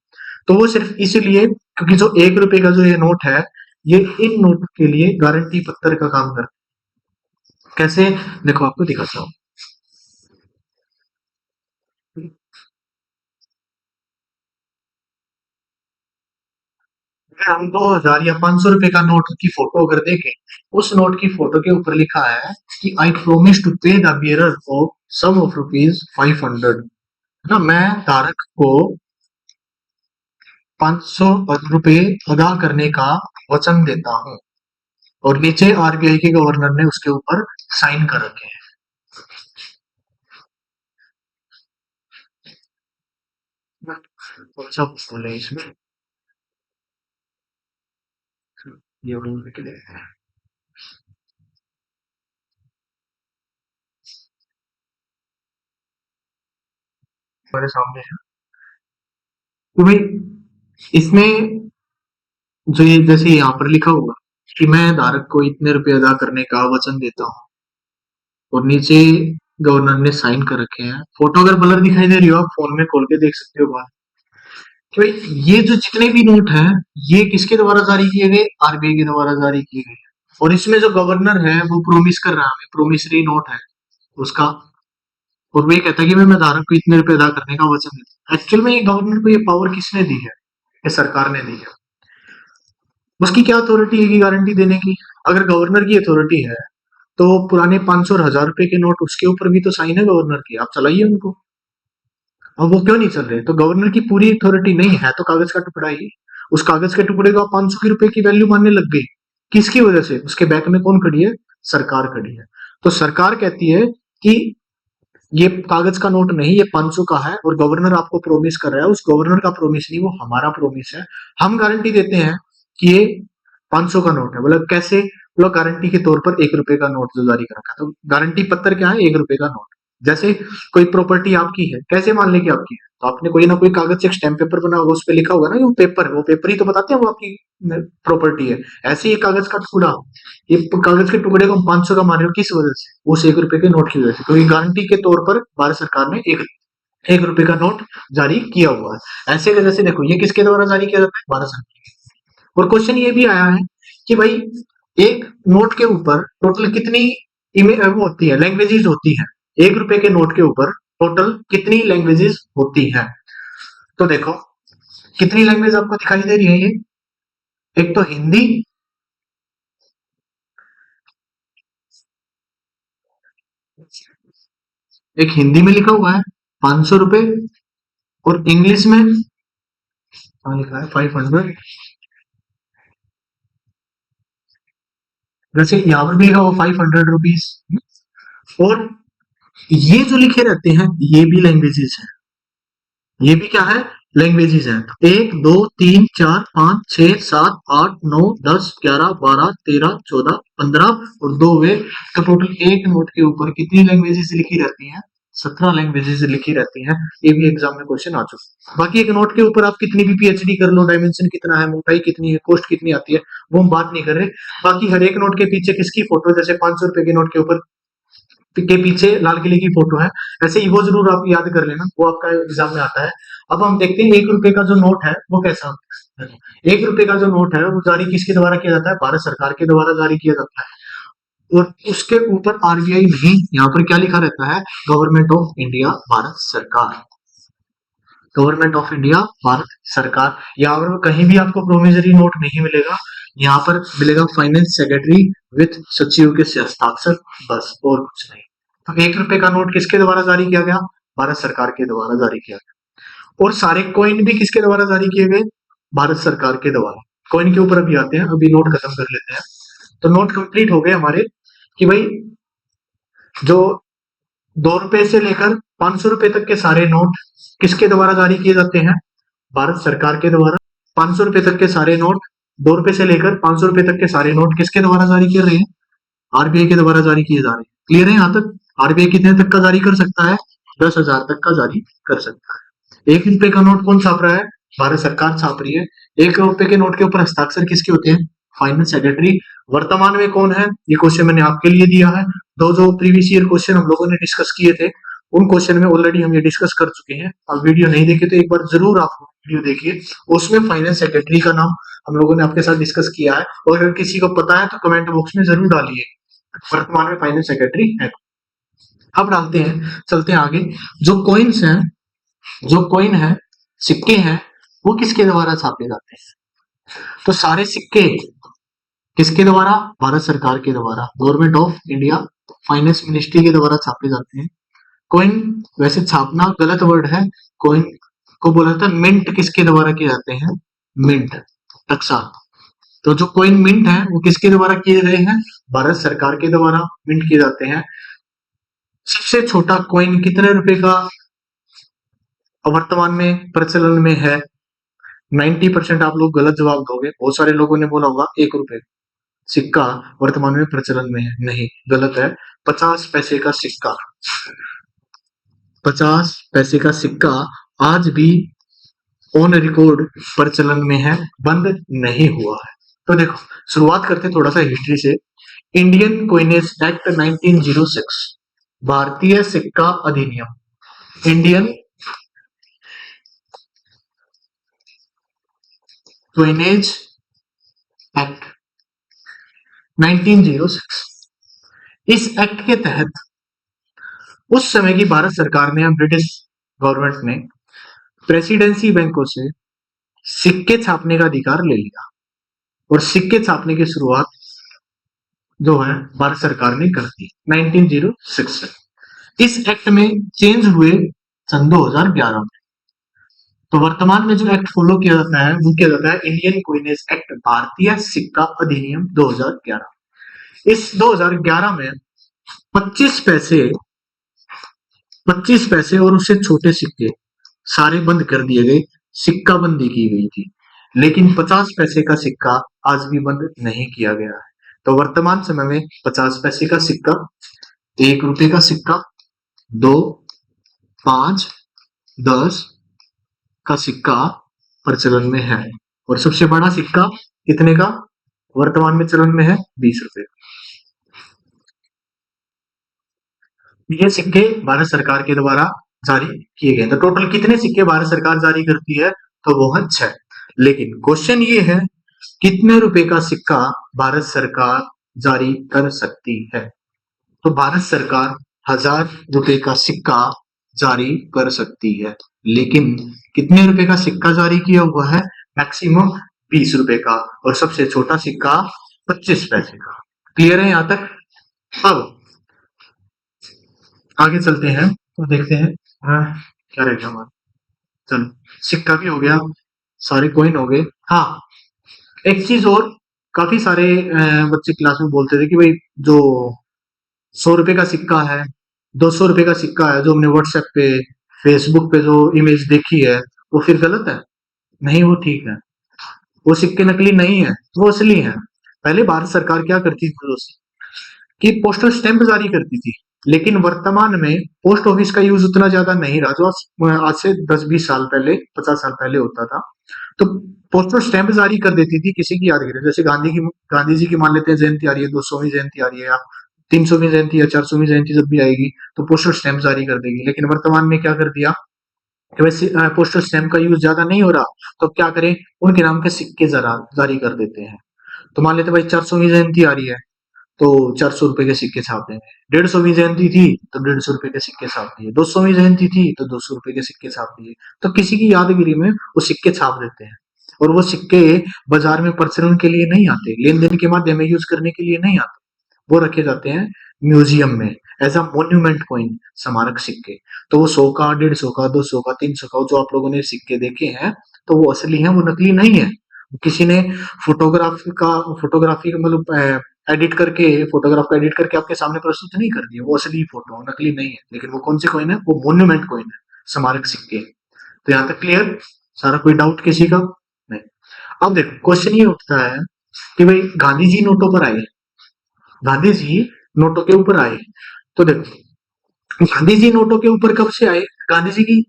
तो वो सिर्फ इसीलिए क्योंकि जो 1 रुपए का जो ये नोट है, ये इन नोट के लिए गारंटी पत्र का काम करता है। कैसे? देखो आपको दिखाता हूँ। अगर हम 2000 या 500 रुपए का नोट की फोटो अगर देखें, उस नोट की फोटो के ऊपर लिखा है कि I promise to pay the bearer of sum of ₹500, है ना, मैं धारक को 500 रुपए अदा करने का वचन देता हूँ। और नीचे आरबीआई के गवर्नर ने उसके ऊपर साइन कर रखे हैं। कौन सा बोले इसमें, ये के लिए हमारे सामने है। तो भाई इसमें जो ये जैसे यहाँ पर लिखा होगा कि मैं धारक को इतने रुपए अदा करने का वचन देता हूँ, और नीचे गवर्नर ने साइन कर रखे हैं। फोटो अगर ब्लर दिखाई दे रही हो, आप फोन में खोल के देख सकते हो बाहर कि भाई ये जो जितने भी नोट हैं, ये किसके द्वारा जारी किए गए, आरबीआई के द्वारा जारी किए गए। और इसमें जो गवर्नर है वो प्रोमिस कर रहा है, प्रोमिसरी नोट है उसका, और वो ये कहता है कि मैं धारक को इतने रुपए अदा करने का वचन देता हूँ। एक्चुअल में ये गवर्नर को ये पावर किसने दी है, ये सरकार ने दी है। उसकी क्या अथॉरिटी है गारंटी देने की। अगर गवर्नर की अथॉरिटी है तो पुराने 500 और 1000 रुपए के नोट उसके ऊपर भी तो साइन है गवर्नर की, आप चलाइए उनको। अब वो क्यों नहीं चल रहे, तो गवर्नर की पूरी अथॉरिटी नहीं है, तो कागज का टुकड़ा ही, उस कागज के टुकड़े को आप 500 के रुपए की वैल्यू मानने लग गई। किसकी वजह से, उसके बैक में कौन खड़ी है, सरकार खड़ी है। तो सरकार कहती है कि ये कागज का नोट नहीं, ये 500 का है, और गवर्नर आपको प्रोमिस कर रहा है, उस गवर्नर का प्रोमिस नहीं, वो हमारा प्रोमिस है। हम गारंटी देते हैं कि ये 500 का नोट है। मतलब कैसे, मतलब गारंटी के तौर पर 1 रुपए का नोट जो जारी कर रखा है, तो गारंटी पत्र क्या है, 1 रुपए का नोट। जैसे कोई प्रॉपर्टी आपकी है, कैसे मान लें कि आपकी है, तो आपने कोई ना कोई कागज से एक स्टैम्प पेपर बना होगा, उस पर लिखा होगा ना कि वो पेपर ही तो बताते हैं वो आपकी प्रॉपर्टी है। ऐसे ही कागज का टुकड़ा, ये कागज के टुकड़े को हम 500 का मान रहे हो, किस वजह से, उस 1 रुपए के नोट की वजह से, क्योंकि गारंटी के तौर पर भारत सरकार ने एक 1 रुपए का नोट जारी किया हुआ है। ऐसे वजह से देखो, ये किसके द्वारा जारी किया जाता है, भारत सरकार। और क्वेश्चन ये भी आया है कि भाई एक नोट के ऊपर टोटल कितनी वो होती है, लैंग्वेजेस होती है। 1 रुपए के नोट के ऊपर टोटल कितनी लैंग्वेजेस होती है, तो देखो कितनी लैंग्वेज आपको दिखाई दे रही है ये। एक तो हिंदी, एक हिंदी में लिखा हुआ है 500 रुपए, और इंग्लिश में लिखा है 500। जैसे यहाँ पर भी लिखा हुआ 500 रुपीज। और ये जो लिखे रहते हैं ये भी लैंग्वेजेस है, ये भी क्या है, लैंग्वेजेस है। 1 2 3 4 5 6 7 8 9 10 11 12 13 14 और 2 हुए, तो टोटल एक नोट के ऊपर कितनी लैंग्वेजेस लिखी रहती हैं, 17 लैंग्वेजेस लिखी रहती हैं। ये भी एग्जाम में क्वेश्चन आ चुका है। बाकी एक नोट के ऊपर आप कितनी भी पीएचडी कर लो, डायमेंशन कितना है, मोटाई कितनी है, कॉस्ट कितनी आती है, वो हम बात नहीं कर रहे। बाकी हर एक नोट के पीछे किसकी फोटो, जैसे 500 रुपए के नोट के ऊपर के पीछे लाल किले की फोटो है, ऐसे ही वो जरूर आप याद कर लेना, वो आपका एग्जाम में आता है। अब हम देखते हैं 1 रुपए का जो नोट है वो कैसा होता है। 1 रुपए का जो नोट है वो जारी किसके द्वारा किया जाता है, भारत सरकार के द्वारा जारी किया जाता है। और उसके ऊपर आरबीआई नहीं, यहाँ पर क्या लिखा रहता है, गवर्नमेंट ऑफ इंडिया भारत सरकार, गवर्नमेंट ऑफ इंडिया भारत सरकार। यहाँ पर कहीं भी आपको प्रोमिसरी नोट नहीं मिलेगा, यहाँ पर मिलेगा फाइनेंस सेक्रेटरी विथ सचिव के हस्ताक्षर, बस और कुछ नहीं। तो 1 रुपए का नोट किसके द्वारा जारी किया गया, भारत सरकार के द्वारा जारी किया गया। और सारे कॉइन भी किसके द्वारा जारी किए गए, भारत सरकार के द्वारा। कॉइन के ऊपर अभी आते हैं, अभी नोट खत्म कर लेते हैं। तो नोट कंप्लीट हो गए हमारे कि भाई जो 2 रुपए से लेकर 500 रुपए तक के सारे नोट किसके द्वारा जारी किए जाते हैं, भारत सरकार के द्वारा। 500 रुपए तक के सारे नोट, 2 रुपए से लेकर 500 रुपए तक के सारे नोट किसके द्वारा जारी किए रहे हैं, आरबीआई के द्वारा जारी किए जा रहे हैं। क्लियर है यहाँ तक, आरबीआई कितने तक का जारी कर सकता है, 10,000 तक का जारी कर सकता है। 1 रुपए का नोट कौन छाप रहा है, भारत सरकार छाप रही है। 1 रुपए के नोट के ऊपर हस्ताक्षर किसके होते हैं, फाइनेंस सेक्रेटरी। वर्तमान में कौन है, ये क्वेश्चन मैंने आपके लिए दिया है। दो जो प्रीवियस ईयर क्वेश्चन हम लोगों ने डिस्कस किए थे, उन क्वेश्चन में ऑलरेडी हम ये डिस्कस कर चुके हैं। अब वीडियो नहीं देखे तो एक बार जरूर आप वीडियो देखिए, उसमें फाइनेंस सेक्रेटरी का नाम हम लोगों ने आपके साथ डिस्कस किया है। और अगर किसी को पता है तो कमेंट बॉक्स में जरूर डालिए, वर्तमान में फाइनेंस सेक्रेटरी है। अब डालते हैं, चलते हैं आगे। जो कॉइन्स हैं, जो कॉइन है, सिक्के हैं, वो किसके द्वारा छापे जाते हैं, तो सारे सिक्के किसके द्वारा? भारत सरकार के द्वारा, government of India finance ministry के द्वारा छापे जाते हैं। कॉइन वैसे छापना गलत वर्ड है, कॉइन को बोला था मिंट किसके द्वारा किए जाते हैं? मिंट, टक्सा। तो जो कॉइन मिंट है वो किसके द्वारा किए गए हैं? भारत सरकार के द्वारा मिंट किए जाते हैं। सबसे छोटा कॉइन कितने रुपए का वर्तमान में प्रचलन में है? 90% आप लोग गलत जवाब दोगे। बहुत सारे लोगों ने बोला होगा 1 रुपए सिक्का वर्तमान में प्रचलन में है। नहीं, गलत है। 50 पैसे का सिक्का, 50 पैसे का सिक्का आज भी ऑन रिकॉर्ड प्रचलन में है, बंद नहीं हुआ है। तो देखो, शुरुआत करते थोड़ा सा हिस्ट्री से। इंडियन कॉइनेज एक्ट 1906, भारतीय सिक्का अधिनियम, इंडियन कॉइनेज एक्ट 1906। इस एक्ट के तहत उस समय की भारत सरकार ने, ब्रिटिश गवर्नमेंट ने प्रेसिडेंसी बैंकों से सिक्के छापने का अधिकार ले लिया और सिक्के छापने की शुरुआत जो है भारत सरकार ने कर दी 1906 से। इस एक्ट में चेंज हुए सन 2011 में। तो वर्तमान में जो एक्ट फॉलो किया जाता है वो किया जाता है इंडियन कॉइनेज एक्ट, भारतीय सिक्का अधिनियम 2011। इस 2011 में 25 पैसे 25 पैसे और उससे छोटे सिक्के सारे बंद कर दिए गए, सिक्का बंदी की गई थी। लेकिन 50 पैसे का सिक्का आज भी बंद नहीं किया गया है। तो वर्तमान समय में 50 पैसे का सिक्का, 1 रुपए का सिक्का, 2, 5, 10 का सिक्का प्रचलन में है और सबसे बड़ा सिक्का कितने का वर्तमान में चलन में है? 20 रुपए। ये सिक्के भारत सरकार के द्वारा जारी किए गए। तो टोटल कितने सिक्के भारत सरकार जारी करती है? तो वो है 6। लेकिन क्वेश्चन ये है कितने रुपए का सिक्का भारत सरकार जारी कर सकती है? तो भारत सरकार 1000 रुपए का सिक्का जारी कर सकती है। लेकिन कितने रुपए का सिक्का जारी किया हुआ है? मैक्सिमम 20 रुपए का और सबसे छोटा सिक्का 25 पैसे का। क्लियर है यहां तक? अब आगे चलते हैं तो देखते हैं क्या रहेगा हमारा। चलो, सिक्का भी हो गया, सारे कॉइन हो गए। हाँ, एक चीज और, काफी सारे बच्चे क्लास में बोलते थे कि भाई जो 100 रुपए का सिक्का है, 200 रुपए का सिक्का है, जो हमने व्हाट्सएप पे, फेसबुक पे जो इमेज देखी है वो फिर गलत है। नहीं, वो ठीक है, वो सिक्के नकली नहीं है, वो असली है। पहले भारत सरकार क्या करती थी दोस्तों कि पोस्टल स्टैंप जारी करती थी। लेकिन वर्तमान में पोस्ट ऑफिस का यूज उतना ज्यादा नहीं रहा जो आज से 10-20 साल पहले, 50 साल पहले होता था। तो पोस्टल स्टैंप जारी कर देती थी किसी की यादगिरी, जैसे गांधी जी की मान लेते हैं जयंती आ रही है, 200वीं जयंती आ रही है, या 300वीं जयंती या 400वीं जयंती जब भी आएगी तो पोस्टल स्टैंप जारी कर देगी। लेकिन वर्तमान में क्या कर दिया कि वैसे पोस्टल स्टैंप का यूज ज्यादा नहीं हो रहा, तो क्या करें, उनके नाम के सिक्के जरा जारी कर देते हैं। तो मान लेते भाई 400वीं जयंती आ रही है तो 400 रुपए के सिक्के छाप देंगे। 150वीं जयंती थी तो 150 रुपए के सिक्के छाप दिए। 200वीं जयंती थी तो 200 रुपए के सिक्के छाप दिए। तो किसी की यादगिरी में वो सिक्के छाप देते हैं और वो सिक्के बाजार में प्रचलन के लिए नहीं आते, लेन देन के माध्यम में यूज करने के लिए नहीं आते, वो रखे जाते हैं म्यूजियम में एज अ मोन्यूमेंट कॉइन, स्मारक सिक्के। तो वो 100 का, 150 का, 200 का, 300 का जो आप लोगों ने सिक्के देखे हैं तो वो असली है, वो नकली नहीं है। किसी ने फोटोग्राफी का मतलब एडिट करके, फोटोग्राफ को एडिट करके आपके सामने प्रस्तुत नहीं कर दिया, वो असली फोटो नकली नहीं है। लेकिन वो कौन से कॉइन है? वो मोन्यूमेंट कॉइन है, स्मारक सिक्के। तो यहाँ तक क्लियर? सारा कोई डाउट किसी का नहीं? अब देखो, क्वेश्चन ये उठता है कि भाई गांधी जी नोटों पर आए, गांधी जी नोटों के ऊपर आए, तो देखो गांधी जी नोटों के ऊपर कब से आए? गांधी जी की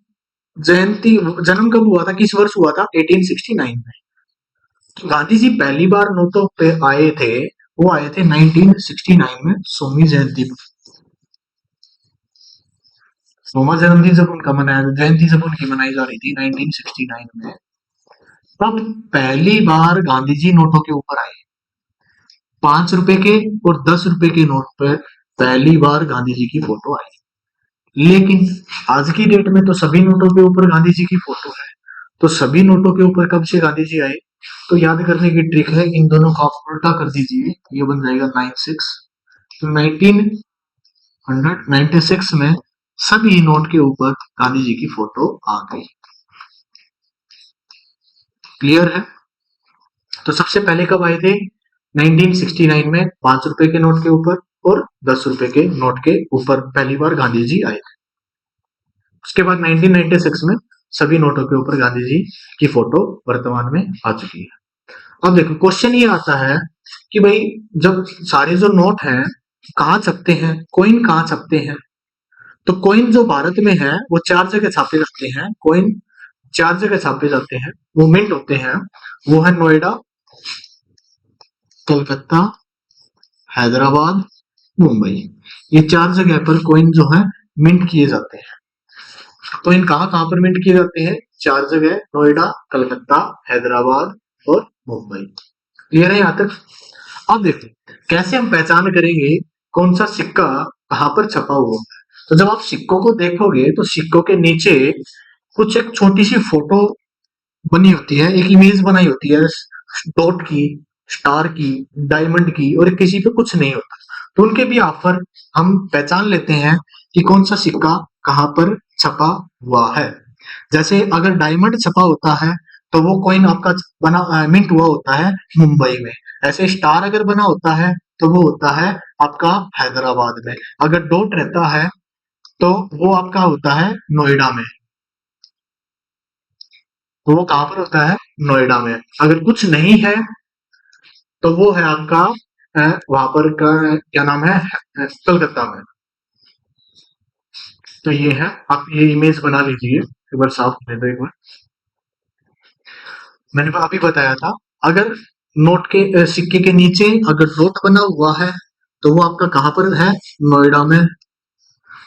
जयंती, जन्म कब हुआ था, किस वर्ष हुआ था? 1869 में। तो गांधी जी पहली बार नोटों पे आए थे, वो आए थे 1969 में, सोमी जयंती पर। सोमा जयंती जब उनका मनाया, जयंती जब उनकी मनाई जा रही थी 1969 में, तब पहली बार गांधी जी नोटों के ऊपर आए। 5 रुपए के और 10 रुपए के नोट पर पहली बार गांधी जी की फोटो आई। लेकिन आज की डेट में तो सभी नोटों के ऊपर गांधी जी की फोटो है। तो सभी नोटों के ऊपर कब से गांधी जी आए? तो याद करने की ट्रिक है, इन दोनों को आप उल्टा कर दीजिए, ये बन जाएगा 96। तो 1996 में सभी नोट के ऊपर गांधी जी की फोटो आ गई। क्लियर है? तो सबसे पहले कब आए थे? 1969 में 5 रुपए के नोट के ऊपर और 10 रुपए के नोट के ऊपर पहली बार गांधी जी आए थे। उसके बाद 1996 में सभी नोटों के ऊपर गांधी जी की फोटो वर्तमान में आ चुकी है। अब देखो क्वेश्चन ये आता है कि भाई जब सारे जो नोट हैं कहाँ छपते हैं, कॉइन कहाँ छपते हैं? तो कॉइन जो भारत में है वो 4 जगह छापे जाते हैं। कॉइन 4 जगह छापे जाते हैं, वो मिंट होते हैं। वो है नोएडा, कलकत्ता, हैदराबाद, मुंबई। ये 4 जगह पर कॉइन जो है मिंट किए जाते हैं। कॉइन कहाँ कहाँ पर मिंट किए जाते हैं? 4 जगह, नोएडा, कलकत्ता, हैदराबाद और मुंबई। क्लियर है यहाँ तक? अब देखो कैसे हम पहचान करेंगे कौन सा सिक्का कहाँ पर छपा हुआ है। तो जब आप सिक्कों को देखोगे तो सिक्कों के नीचे कुछ एक छोटी सी फोटो बनी होती है, एक इमेज बनाई होती है, डॉट की, स्टार की, डायमंड की, और किसी पे कुछ नहीं होता। तो उनके भी आफर हम पहचान लेते हैं कि कौन सा सिक्का कहाँ पर छपा हुआ है। जैसे अगर डायमंड छपा होता है तो वो कॉइन आपका बना मिंट हुआ होता है मुंबई में। ऐसे स्टार अगर बना होता है तो वो होता है आपका हैदराबाद में। अगर डॉट रहता है तो वो आपका होता है नोएडा में। तो वो कहाँ पर होता है? नोएडा में। अगर कुछ नहीं है तो वो है आपका वहां पर का क्या नाम है, कलकत्ता में। तो ये है, आप ये इमेज बना लीजिए, एक बार साफ कर दो एक बार। मैंने अभी बताया था, अगर नोट के सिक्के के नीचे अगर डॉट बना हुआ है तो वो आपका कहाँ पर है? नोएडा में।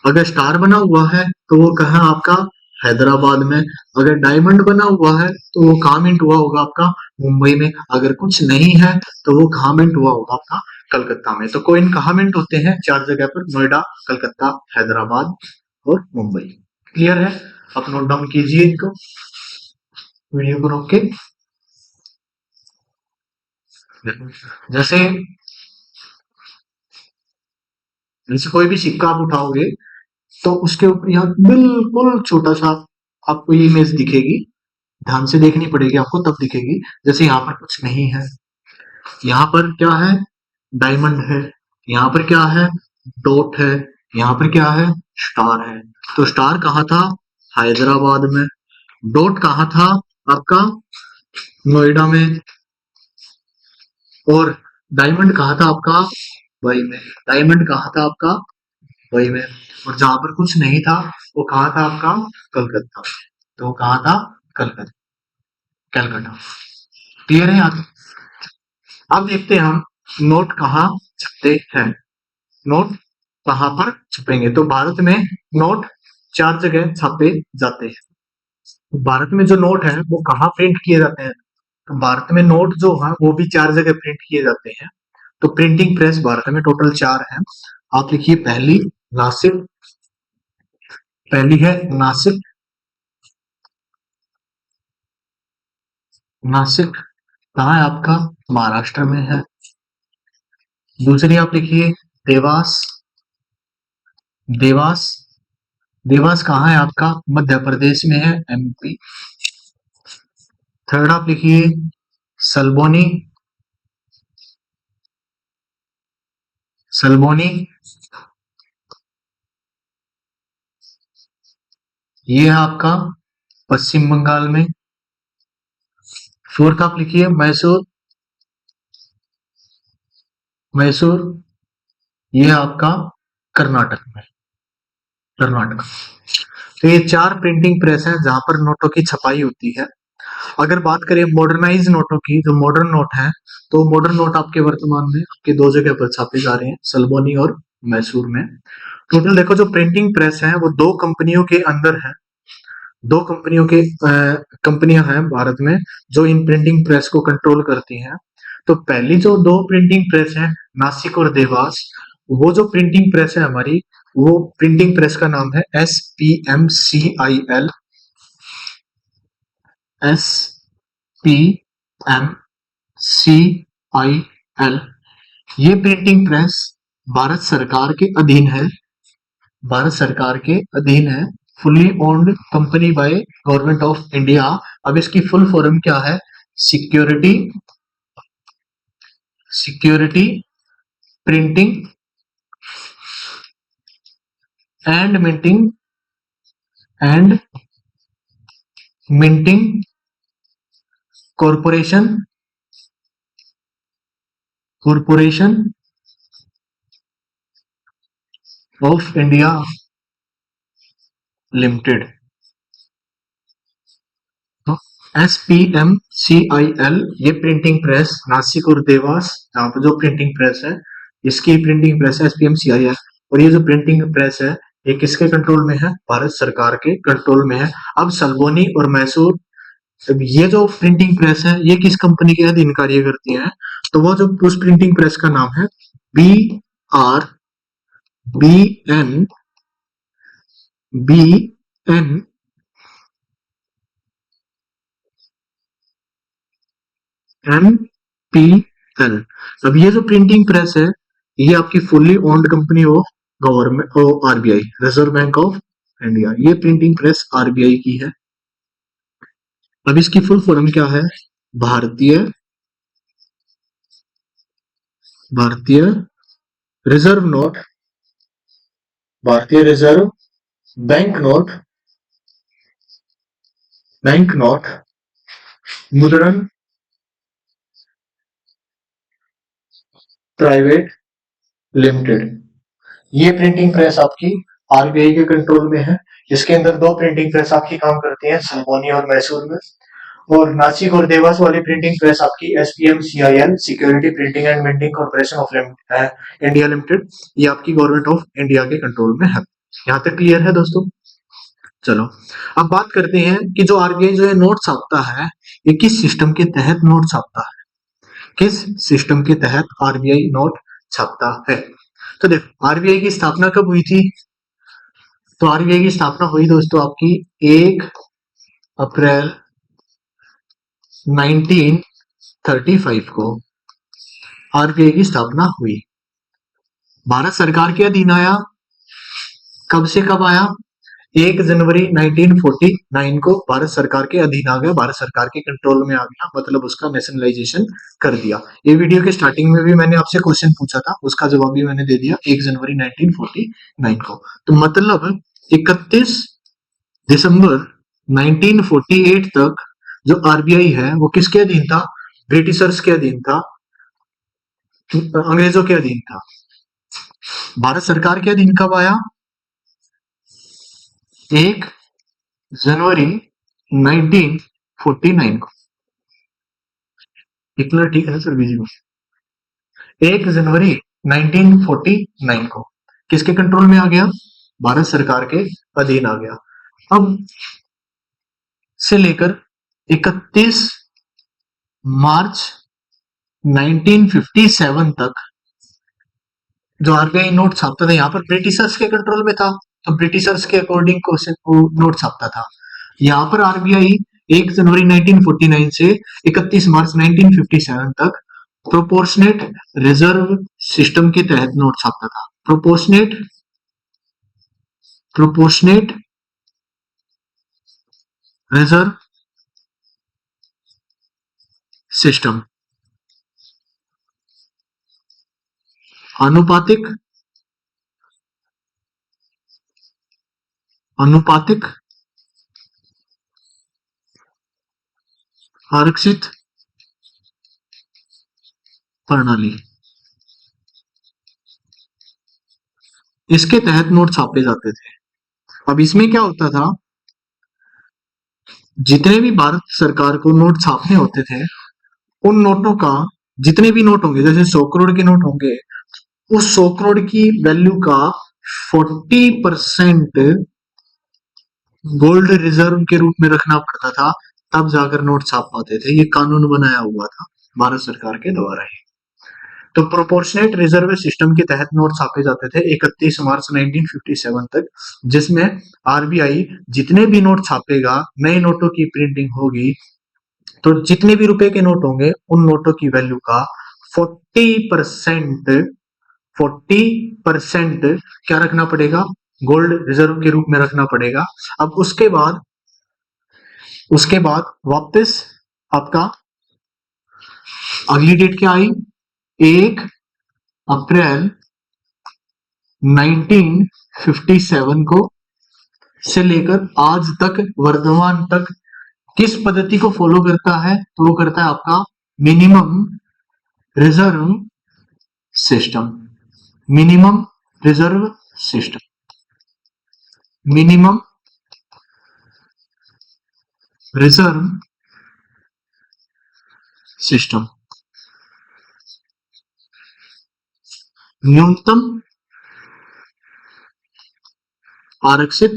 अगर स्टार बना हुआ है तो वो कहाँ आपका? हैदराबाद में। अगर डायमंड बना हुआ है तो वो कहाँ मिंट हुआ होगा आपका? मुंबई में। अगर कुछ नहीं है तो वो कहाँ मिंट हुआ होगा आपका? कलकत्ता में। तो कॉइन कहाँ मिंट होते हैं? 4 जगह पर, नोएडा, कलकत्ता, हैदराबाद और मुंबई। क्लियर है? आप नोट डाउन कीजिए इनको, वीडियो को रोक के। जैसे जैसे कोई भी सिक्का आप उठाओगे तो उसके ऊपर यहाँ बिल्कुल छोटा सा आपको ये इमेज दिखेगी, ध्यान से देखनी पड़ेगी आपको तब दिखेगी। जैसे यहाँ पर कुछ नहीं है, यहाँ पर क्या है? डायमंड है। यहाँ पर क्या है? डॉट है। यहाँ पर क्या है? स्टार है। तो स्टार कहाँ था? हैदराबाद में। डॉट कहाँ था आपका? नोएडा में। और डायमंड कहाँ था आपका? वही में। डायमंड कहाँ था आपका? वही में। और जहां पर कुछ नहीं था वो कहाँ था आपका? कलकत्ता। तो वो कहाँ था? कलकत्ता, कलकत्ता। क्लियर है यहाँ तक? अब देखते हैं हम नोट कहाँ छपते हैं। नोट कहाँ पर छपेंगे? तो भारत में नोट 4 जगह छापे जाते हैं। भारत में जो नोट है वो कहाँ प्रिंट किए जाते हैं? तो भारत में नोट जो है वो भी 4 जगह प्रिंट किए जाते हैं। तो प्रिंटिंग प्रेस भारत में टोटल 4 है। आप लिखिए, पहली नासिक, पहली है नासिक, नासिक कहाँ है आपका? महाराष्ट्र में है। दूसरी आप लिखिए देवास, देवास, देवास कहाँ है आपका? मध्य प्रदेश में है, एमपी। थर्ड आप लिखिए सल्बोनी, सल्बोनी ये है आपका पश्चिम बंगाल में। फोर्थ आप लिखिए मैसूर, मैसूर ये है आपका कर्नाटक में, कर्नाटक। तो ये 4 प्रिंटिंग प्रेस है जहां पर नोटों की छपाई होती है। अगर बात करें मॉडर्नाइज नोटों की, जो मॉडर्न नोट है, तो मॉडर्न नोट आपके वर्तमान में आपके 2 जगह पर छापे जा रहे हैं, सल्बोनी और मैसूर में। टोटल देखो जो प्रिंटिंग प्रेस है वो 2 कंपनियों के अंदर है। 2 कंपनियों के कंपनियां हैं भारत में जो इन प्रिंटिंग प्रेस को कंट्रोल करती हैं। तो पहली जो 2 प्रिंटिंग प्रेस है, नासिक और देवास, वो जो प्रिंटिंग प्रेस है हमारी, वो प्रिंटिंग प्रेस का नाम है SPMCIL, SPMCIL SPMCIL, ये प्रिंटिंग प्रेस भारत सरकार के अधीन है, भारत सरकार के अधीन है, fully owned company by government of India. अब इसकी फुल फॉर्म क्या है? Security security printing and minting corporation of India limited. तो SPMCIL ये प्रिंटिंग प्रेस नासिक और देवास, यहाँ पे जो प्रिंटिंग प्रेस है इसकी प्रिंटिंग प्रेस SPMCIL, और ये जो प्रिंटिंग प्रेस है ये किसके कंट्रोल में है? भारत सरकार के कंट्रोल में है। अब सलबोनी और मैसूर, अब ये जो प्रिंटिंग प्रेस है ये किस कंपनी के अधीन कार्य करती है? तो वो जो उस प्रिंटिंग प्रेस का नाम है BRBN MPL। अब ये जो प्रिंटिंग प्रेस है ये आपकी fully owned company of government RBI, reserve bank of India. ये प्रिंटिंग प्रेस RBI की है। अब इसकी फुल फॉर्म क्या है? भारतीय रिजर्व नोट, भारतीय रिजर्व बैंक नोट मुद्रण प्राइवेट लिमिटेड। ये प्रिंटिंग प्रेस आपकी RBI के कंट्रोल में है। इसके अंदर दो प्रिंटिंग प्रेस आपकी काम करती हैं, सलबोनी और मैसूर में। और नासिक और देवास वाली प्रिंटिंग प्रेस आपकी SPMCIL, security printing and minting corporation of India limited, ये आपकी गवर्नमेंट ऑफ इंडिया के कंट्रोल में है। यहाँ तक क्लियर है दोस्तों? चलो अब बात करते हैं कि जो RBI जो है नोट छापता है ये किस सिस्टम के तहत नोट छापता है? किस सिस्टम के तहत RBI नोट छापता है? तो देखो RBI की स्थापना कब हुई थी? तो RBI की स्थापना हुई दोस्तों आपकी 1 अप्रैल 1935 को RBI की स्थापना हुई। भारत सरकार के अधीन आया, कब से कब आया? 1 जनवरी 1949 को भारत सरकार के अधीन आ गया, भारत सरकार के कंट्रोल में आ गया, मतलब उसका नेशनलाइजेशन कर दिया। ये वीडियो के स्टार्टिंग में भी मैंने आपसे क्वेश्चन पूछा था, उसका जवाब भी मैंने दे दिया 1 जनवरी 1949 को। तो मतलब 31 दिसंबर 1948 तक जो RBI है वो किसके अधीन था? ब्रिटिशर्स के अधीन था, अंग्रेजों के अधीन था। भारत सरकार के अधीन कब आया? 1 जनवरी 1949 को। इतना ठीक है सर बीजी को? 1 जनवरी 1949 को किसके कंट्रोल में आ गया? भारत सरकार के अधीन आ गया। अब से लेकर 31 मार्च 1957 तक जो RBI नोट छापता था यहाँ पर ब्रिटिशर्स के कंट्रोल में था, तो ब्रिटिशर्स के अकॉर्डिंग नोट छापता था। यहाँ पर RBI 1 जनवरी 1949 से 31 मार्च 1957 तक प्रोपोर्शनेट रिजर्व सिस्टम के तहत नोट छापता था। प्रोपोर्शनेट रिजर्व सिस्टम, अनुपातिक आरक्षित प्रणाली, इसके तहत नोट छापे जाते थे। अब इसमें क्या होता था, जितने भी भारत सरकार को नोट छापने होते थे उन नोटों का, जितने भी नोट होंगे, जैसे 100 करोड़ के नोट होंगे, उस 100 करोड़ की वैल्यू का 40% गोल्ड रिजर्व के रूप में रखना पड़ता था, तब जाकर नोट छाप पाते थे। ये कानून बनाया हुआ था भारत सरकार के द्वारा ही। तो प्रोपोर्शनेट रिजर्व सिस्टम के तहत नोट छापे जाते थे 31 मार्च 1957 तक, जिसमें RBI जितने भी नोट छापेगा, नए नोटों की प्रिंटिंग होगी, तो जितने भी रुपए के नोट होंगे उन नोटों की वैल्यू का 40% 40% क्या रखना पड़ेगा, गोल्ड रिजर्व के रूप में रखना पड़ेगा। अब उसके बाद वापस आपका अगली डेट क्या आई, 1 अप्रैल 1957 को से लेकर आज तक वर्तमान तक किस पद्धति को फॉलो करता है, तो वो करता है आपका minimum reserve system. Minimum reserve system, minimum reserve system, न्यूनतम आरक्षित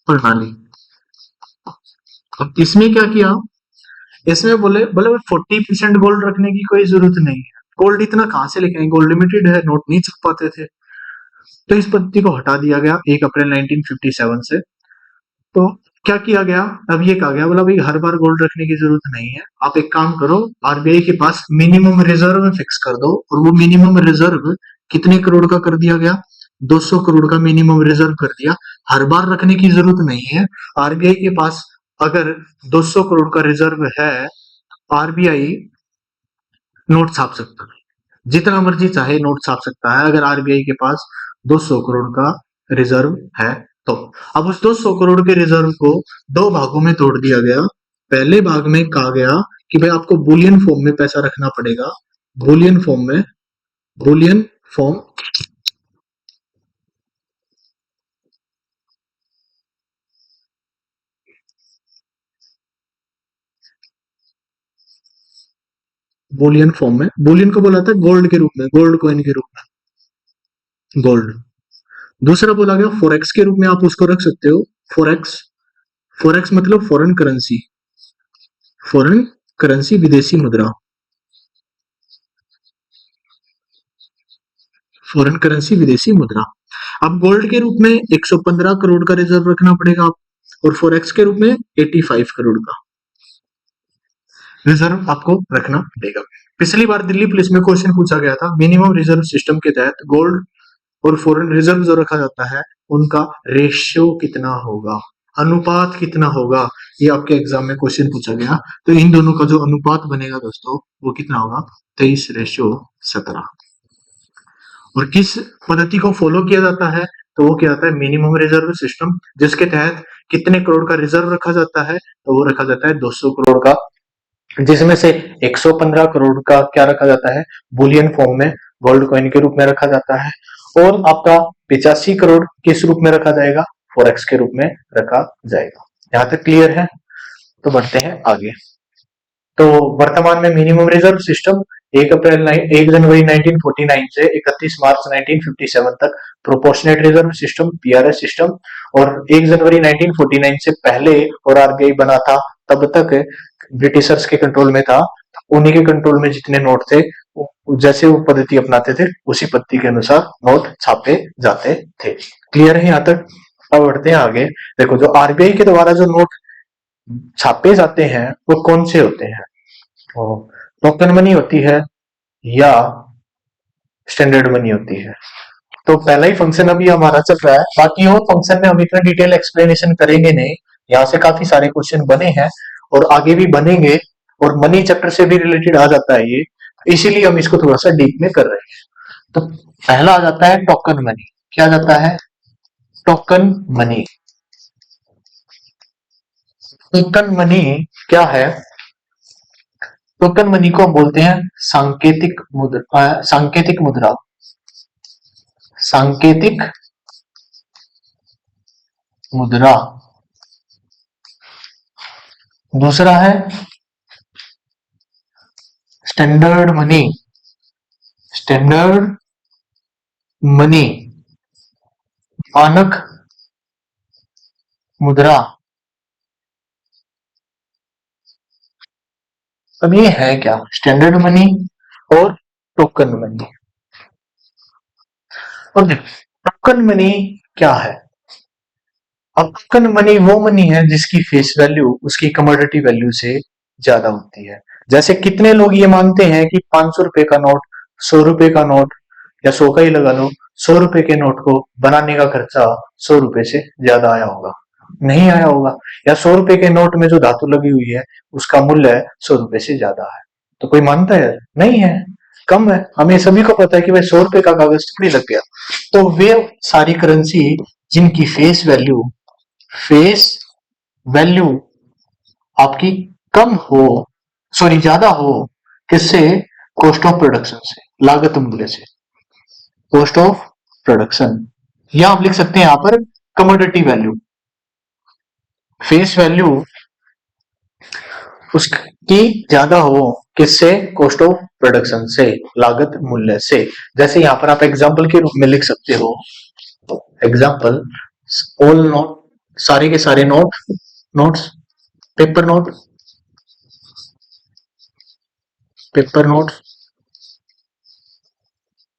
प्रणाली। अब इसमें क्या किया, इसमें बोले बोले 40% गोल्ड रखने की कोई जरूरत नहीं है, गोल्ड इतना कहां से लेके आएंगे, गोल्ड लिमिटेड है, नोट नहीं छप पाते थे। तो इस पद्धति को हटा दिया गया 1 अप्रैल 1957 से। तो क्या किया गया, अब ये कहा गया बोला भाई हर बार गोल्ड रखने की जरूरत नहीं है, आप एक काम करो, आरबीआई के पास मिनिमम रिजर्व फिक्स कर दो। और वो मिनिमम रिजर्व कितने करोड़ का कर दिया गया, 200 करोड़ का मिनिमम रिजर्व कर दिया। हर बार रखने की जरूरत नहीं है, आरबीआई के पास अगर 200 करोड़ का रिजर्व है, आरबीआई नोट छाप सकता है, जितना मर्जी चाहे नोट छाप सकता है अगर आरबीआई के पास 200 करोड़ का रिजर्व है तो। अब उस 200 करोड़ के रिजर्व को दो भागों में तोड़ दिया गया। पहले भाग में कहा गया कि भाई आपको बुलियन फॉर्म में पैसा रखना पड़ेगा, बुलियन फॉर्म में, बुलियन फॉर्म, बुलियन फॉर्म में, बुलियन को बोला था गोल्ड के रूप में, गोल्ड कॉइन के रूप में, गोल्ड। दूसरा बोला गया फॉरेक्स के रूप में आप उसको रख सकते हो, फॉरेक्स, फॉरेक्स मतलब फॉरेन करेंसी, फॉरेन करेंसी विदेशी मुद्रा, फॉरेन करेंसी विदेशी मुद्रा। अब गोल्ड के रूप में 115 करोड़ का रिजर्व रखना पड़ेगा आप, और फॉरेक्स के रूप में 85 करोड़ का रिजर्व आपको रखना पड़ेगा। पिछली बार दिल्ली पुलिस में क्वेश्चन पूछा गया था, मिनिमम रिजर्व सिस्टम के तहत गोल्ड और फॉरेन रिजर्व जो रखा जाता है उनका रेशियो कितना होगा, अनुपात कितना होगा, ये आपके एग्जाम में क्वेश्चन पूछा गया। तो इन दोनों का जो अनुपात बनेगा दोस्तों वो कितना होगा, 23:17। और किस पद्धति को फॉलो किया जाता है, तो वो क्या आता है मिनिमम रिजर्व सिस्टम, जिसके तहत कितने करोड़ का रिजर्व रखा जाता है, तो वो रखा जाता है 200 करोड़ का, जिसमें से 115 करोड़ का क्या रखा जाता है, बुलियन फॉर्म में गोल्ड कॉइन के रूप में रखा जाता है। और आपका 85 करोड़ किस रूप में रखा जाएगा, फॉरेक्स के रूप में रखा जाएगा। यहां तक क्लियर है। तो बढ़ते हैं आगे। तो वर्तमान में मिनिमम रिजर्व सिस्टम 1 जनवरी 1949 से 31 मार्च 1957 तक proportionate reserve system PRS system, और 1 जनवरी 1949 से पहले और आरबीआई बना था तब तक ब्रिटिशर्स के कंट्रोल में था, उन्हीं के कंट्रोल में जितने नोट थे जैसे वो पद्धति अपनाते थे उसी पद्धति के अनुसार नोट छापे जाते थे। क्लियर है यहाँ तक। अब बढ़ते हैं आगे। देखो जो आरबीआई के द्वारा जो नोट छापे जाते हैं वो कौन से होते हैं, टोकन मनी होती है या स्टैंडर्ड मनी होती है। तो पहला ही फंक्शन अभी हमारा चल रहा है, बाकी और फंक्शन में हम इतना डिटेल एक्सप्लेनेशन करेंगे नहीं। यहाँ से काफी सारे क्वेश्चन बने हैं और आगे भी बनेंगे, और मनी चैप्टर से भी रिलेटेड आ जाता है ये, इसीलिए हम इसको थोड़ा सा डीप में कर रहे हैं। तो पहला आ जाता है टोकन मनी। क्या आ जाता है, टोकन मनी। टोकन मनी क्या है, टोकन मनी को हम बोलते हैं सांकेतिक मुद्रा, सांकेतिक मुद्रा, सांकेतिक मुद्रा। दूसरा है स्टैंडर्ड मनी, स्टैंडर्ड मनी मानक मुद्रा। अब ये है क्या, स्टैंडर्ड मनी और टोकन मनी। और टोकन मनी क्या है, अब टोकन मनी वो मनी है जिसकी फेस वैल्यू उसकी कमोडिटी वैल्यू से ज्यादा होती है। जैसे कितने लोग ये मानते हैं कि 500 रुपए का नोट, 100 रुपए का नोट या 100 का ही लगा लो, 100 रुपए के नोट को बनाने का खर्चा 100 रुपए से ज्यादा आया होगा? नहीं आया होगा। या 100 रुपए के नोट में जो धातु लगी हुई है उसका मूल्य 100 रुपए से ज्यादा है। तो कोई मानता है? नहीं है, कम है। हमें सभी को पता है कि भाई 100 रुपए का कागज थोड़ी लग गया। तो वे सारी करेंसी जिनकी फेस वैल्यू आपकी कम हो, सॉरी ज्यादा हो, किससे? कॉस्ट ऑफ प्रोडक्शन से, लागत मूल्य से, कॉस्ट ऑफ प्रोडक्शन। या आप लिख सकते हैं यहां पर कमोडिटी वैल्यू। फेस वैल्यू उसकी ज्यादा हो, किससे? कॉस्ट ऑफ प्रोडक्शन से, लागत मूल्य से। जैसे यहां पर आप एग्जांपल के रूप में लिख सकते हो, एग्जांपल ऑल नोट, सारे के सारे नोट्स, पेपर नोट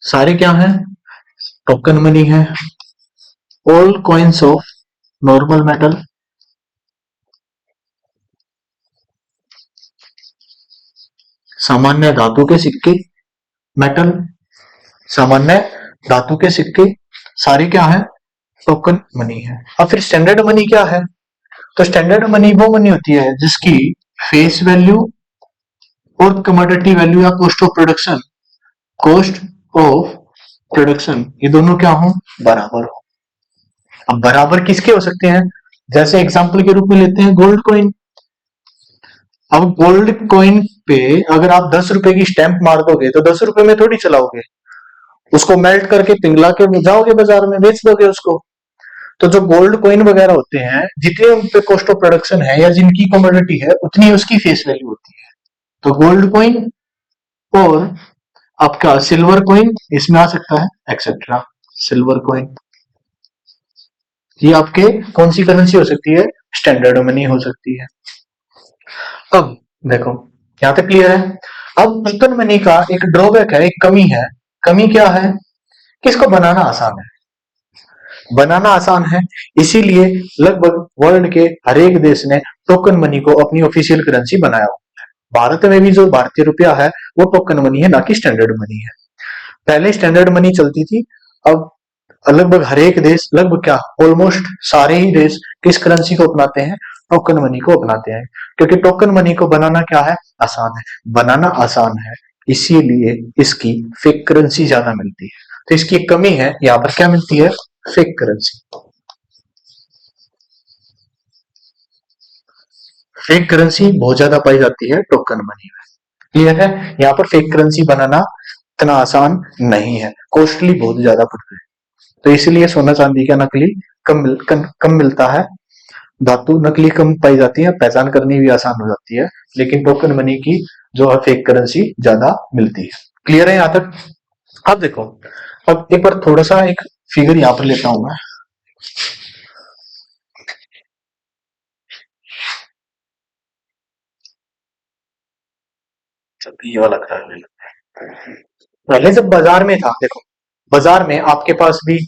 सारे क्या हैं? टोकन मनी है। All coins of normal metal, सामान्य धातु के सिक्के, मेटल सामान्य धातु के सिक्के, सारे क्या है? टोकन मनी है। अब फिर स्टैंडर्ड मनी क्या है? तो स्टैंडर्ड मनी वो मनी होती है जिसकी फेस वैल्यू और कमोडिटी वैल्यू या कॉस्ट ऑफ प्रोडक्शन ये दोनों क्या हो? बराबर हो। अब बराबर किसके हो सकते हैं? जैसे एग्जांपल के रूप में लेते हैं गोल्ड कॉइन। अब गोल्ड कॉइन पे अगर आप 10 रुपए की स्टैंप मार दोगे तो 10 रुपए में थोड़ी चलाओगे, उसको मेल्ट करके पिघला के जाओगे बाजार में बेच दोगे उसको। तो जो गोल्ड कॉइन वगैरह होते हैं, जितने उन पे कॉस्ट ऑफ प्रोडक्शन है या जिनकी कमोडिटी है उतनी उसकी फेस वैल्यू होती है। तो गोल्ड कॉइन और आपका सिल्वर कॉइन इसमें आ सकता है, एक्सेट्रा। सिल्वर कॉइन ये आपके कौन सी करेंसी हो सकती है? स्टैंडर्ड मनी हो सकती है। अब देखो यहां तक क्लियर है। अब टोकन मनी का एक ड्रॉबैक है, एक कमी है। कमी क्या है? कि इसको बनाना आसान है। बनाना आसान है, इसीलिए लगभग वर्ल्ड के हर एक देश ने टोकन मनी को अपनी ऑफिशियल करेंसी बनाया हुआ है। भारत में भी जो भारतीय रुपया है वो टोकन मनी है, ना कि स्टैंडर्ड मनी है। पहले स्टैंडर्ड मनी चलती थी, अब लगभग हर एक देश, लगभग क्या ऑलमोस्ट सारे ही देश किस करेंसी को अपनाते हैं? टोकन मनी को अपनाते हैं। क्योंकि टोकन मनी को बनाना क्या है? आसान है। बनाना आसान है, इसीलिए इसकी फेक करेंसी ज्यादा मिलती है। तो इसकी एक कमी है, यहाँ पर क्या मिलती है? Fake currency. फेक करेंसी बहुत ज्यादा पाई जाती है टोकन मनी में। क्लियर है? यहाँ पर फेक करेंसी बनाना इतना आसान नहीं है, कॉस्टली बहुत ज्यादा पड़ता है। तो इसीलिए सोना चांदी का नकली कम मिलता है, धातु नकली कम पाई जाती है, पहचान करनी भी आसान हो जाती है। लेकिन टोकन मनी की जो है फेक करेंसी ज्यादा मिलती है। क्लियर है यहां तक? अब देखो, अब एक बार थोड़ा सा एक फिगर यहां पर लेता हूं मैं। ये वाला पहले जब बाजार में था, देखो बाजार में आपके पास भी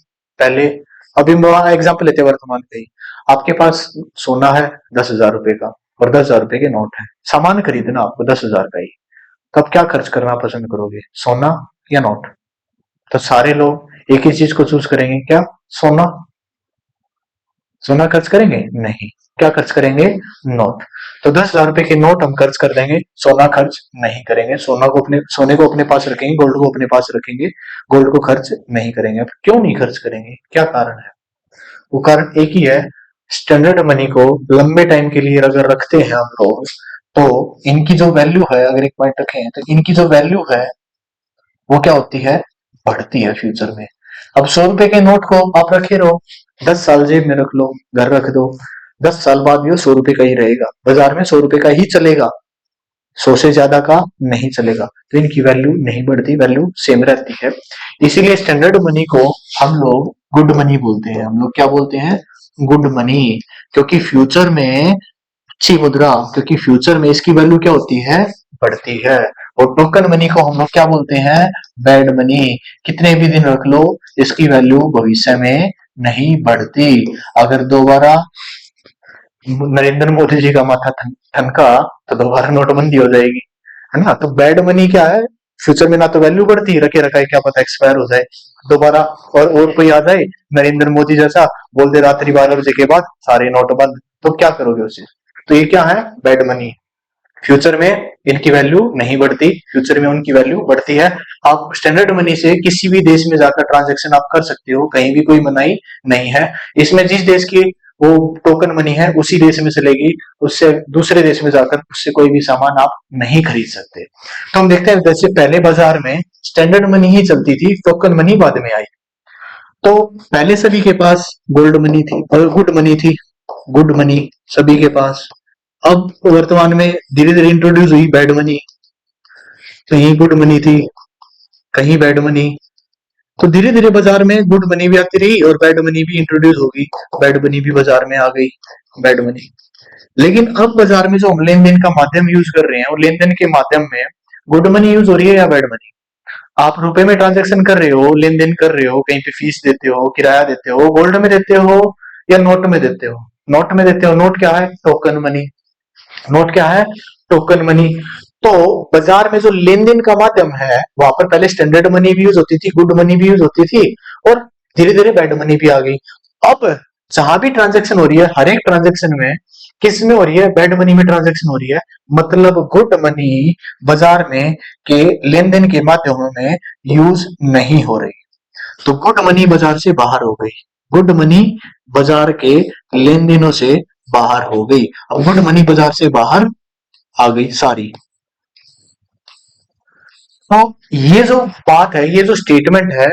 पहले, अभी एग्जाम्पल लेते हैं वर्तमान का ही, आपके पास सोना है 10,000 रुपए का और 10,000 रुपए के नोट है, सामान खरीदना आपको 10,000 का ही, तब क्या खर्च करना पसंद करोगे? सोना या नोट? तो सारे लोग एक ही चीज को चूज करेंगे, क्या? सोना। सोना खर्च करेंगे? नहीं। क्या खर्च करेंगे? नोट। तो 10,000 रुपए के नोट हम खर्च कर देंगे, सोना खर्च नहीं करेंगे। सोने को अपने पास रखेंगे, गोल्ड को अपने पास रखेंगे, गोल्ड को खर्च नहीं करेंगे। अब क्यों नहीं खर्च करेंगे? क्या कारण है? वो कारण एक ही है, स्टैंडर्ड मनी को लंबे टाइम के लिए अगर रखते हैं हम लोग, तो इनकी जो वैल्यू है, अगर एक पॉइंट रखें तो इनकी जो वैल्यू है वो क्या होती है? बढ़ती है फ्यूचर में। अब 100 रुपए के नोट को आप रखे रहो, 10 साल जेब में रख लो, घर रख दो, 10 साल बाद भी वो 100 रुपए का ही रहेगा, बाजार में 100 रुपए का ही चलेगा, 100 से ज्यादा का नहीं चलेगा। तो इनकी वैल्यू नहीं बढ़ती, वैल्यू सेम रहती है। इसीलिए स्टैंडर्ड मनी को हम लोग गुड मनी बोलते हैं। हम लोग क्या बोलते हैं? Good money. क्योंकि फ्यूचर में अच्छी मुद्रा, क्योंकि फ्यूचर में इसकी वैल्यू क्या होती है? बढ़ती है। और टोकन मनी को हम लोग क्या बोलते हैं? Bad money. कितने भी दिन रख लो, इसकी वैल्यू भविष्य में नहीं बढ़ती। अगर दोबारा नरेंद्र मोदी जी का माथा ठनका तो दोबारा नोटबंदी हो जाएगी, है ना। तो बैड मनी क्या है, फ्यूचर में ना तो वैल्यू बढ़ती है, रखे रखा है क्या पता एक्सपायर हो जाए दोबारा, और कोई आ जाए नरेंद्र मोदी जैसा, बोल दे रात्रि 12 बजे के बाद सारे नोट बंद, तो क्या करोगे उसे। तो ये क्या है, बैड मनी। फ्यूचर में इनकी वैल्यू नहीं बढ़ती, फ्यूचर में उनकी वैल्यू बढ़ती है। आप स्टैंडर्ड मनी से किसी भी देश में जाकर ट्रांजैक्शन आप कर सकते हो, कहीं भी कोई मनाही नहीं है। इसमें जिस देश की वो टोकन मनी है उसी देश में चलेगी, उससे दूसरे देश में जाकर उससे कोई भी सामान आप नहीं खरीद सकते। तो हम देखते हैं जैसे पहले बाजार में स्टैंडर्ड मनी ही चलती थी, टोकन मनी बाद में आई। तो पहले सभी के पास गोल्ड मनी थी और गुड मनी थी, गुड मनी सभी के पास। अब वर्तमान में धीरे धीरे इंट्रोड्यूस हुई बैड मनी, कहीं गुड मनी थी कहीं बैड मनी। तो धीरे धीरे बाजार में गुड मनी भी आती रही और बैड मनी भी इंट्रोड्यूस होगी, बैड मनी भी बाजार में आ गई, बैड मनी। लेकिन अब बाजार में जो हम लेन देन का माध्यम यूज कर रहे हैं, और लेन देन के माध्यम में गुड मनी यूज हो रही है या बैड मनी। आप रुपए में ट्रांजैक्शन कर रहे हो, लेन देन कर रहे हो, कहीं पे फीस देते हो, किराया देते हो, गोल्ड में देते हो या नोट में देते हो। नोट में देते हो, नोट क्या है, टोकन मनी। नोट क्या है, टोकन मनी। तो बाजार में जो लेन देन का माध्यम है वहां पर पहले स्टैंडर्ड मनी भी यूज होती थी, गुड मनी भी यूज होती थी, और धीरे धीरे बैड मनी भी आ गई। अब जहां भी ट्रांजैक्शन हो रही है, हर एक ट्रांजैक्शन में किस में हो रही है, बैड मनी में ट्रांजैक्शन हो रही है। मतलब गुड मनी बाजार में के लेन देन के माध्यमों में यूज नहीं हो रही। तो गुड मनी बाजार से बाहर हो गई, गुड मनी बाजार के लेन देनों से बाहर हो गई। अब गुड मनी बाजार से बाहर आ गई सारी। तो ये जो बात है, ये जो स्टेटमेंट है,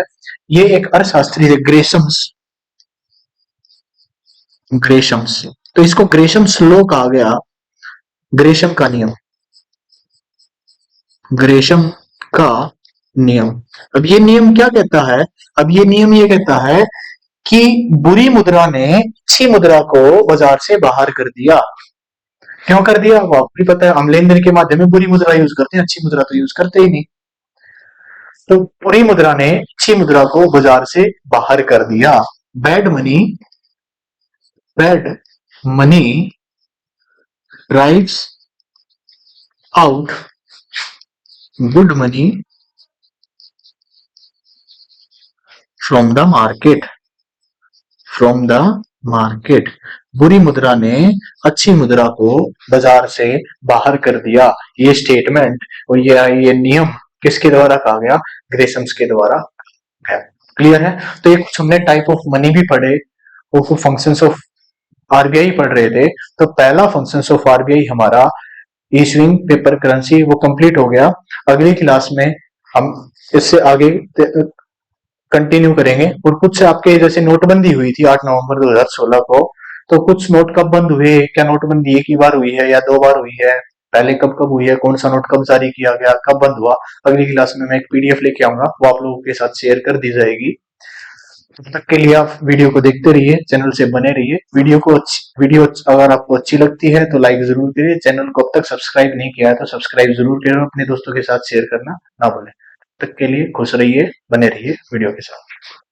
ये एक अर्थशास्त्री है ग्रेशम्स, ग्रेशम्स। तो इसको ग्रेशम्स लॉ कहा गया, ग्रेशम का नियम, ग्रेशम का नियम। अब ये नियम क्या कहता है, अब ये नियम ये कहता है कि बुरी मुद्रा ने अच्छी मुद्रा को बाजार से बाहर कर दिया। क्यों कर दिया, वो आपको भी पता है, हम लेन देन के माध्यम में बुरी मुद्रा यूज करते हैं, अच्छी मुद्रा तो यूज करते ही नहीं। तो बुरी मुद्रा ने अच्छी मुद्रा को बाजार से बाहर कर दिया। Bad money, bad money drives out good money from the market, from the market. बुरी मुद्रा ने अच्छी मुद्रा को बाजार से बाहर कर दिया। ये स्टेटमेंट और ये नियम किसके द्वारा कहा गया, ग्रेशम्स के द्वारा है। क्लियर है। तो ये कुछ हमने टाइप ऑफ मनी भी पढ़े, वो फंक्शंस ऑफ आरबीआई पढ़ रहे थे। तो पहला फंक्शंस ऑफ आरबीआई हमारा इशूइंग पेपर करेंसी वो कंप्लीट हो गया। अगली क्लास में हम इससे आगे कंटिन्यू करेंगे। और कुछ आपके जैसे नोटबंदी हुई थी 8 नवंबर 2016 को, तो कुछ नोट कब बंद हुए, क्या नोटबंदी एक ही बार हुई है या 2 बार हुई है, पहले कब कब हुई है, कौन सा नोट कब जारी किया गया, कब बंद हुआ, अगली क्लास में मैं एक पीडीएफ लेके आऊंगा, वो आप लोगों के साथ शेयर कर दी जाएगी। तब तक के लिए आप वीडियो को देखते रहिए, चैनल से बने रहिए। वीडियो अगर आपको अच्छी लगती है तो लाइक जरूर करिए, चैनल को अब तक सब्सक्राइब नहीं किया है तो सब्सक्राइब जरूर करें, अपने दोस्तों के साथ शेयर करना ना भूलें। तब तक के लिए खुश रहिए, बने रहिए वीडियो के साथ।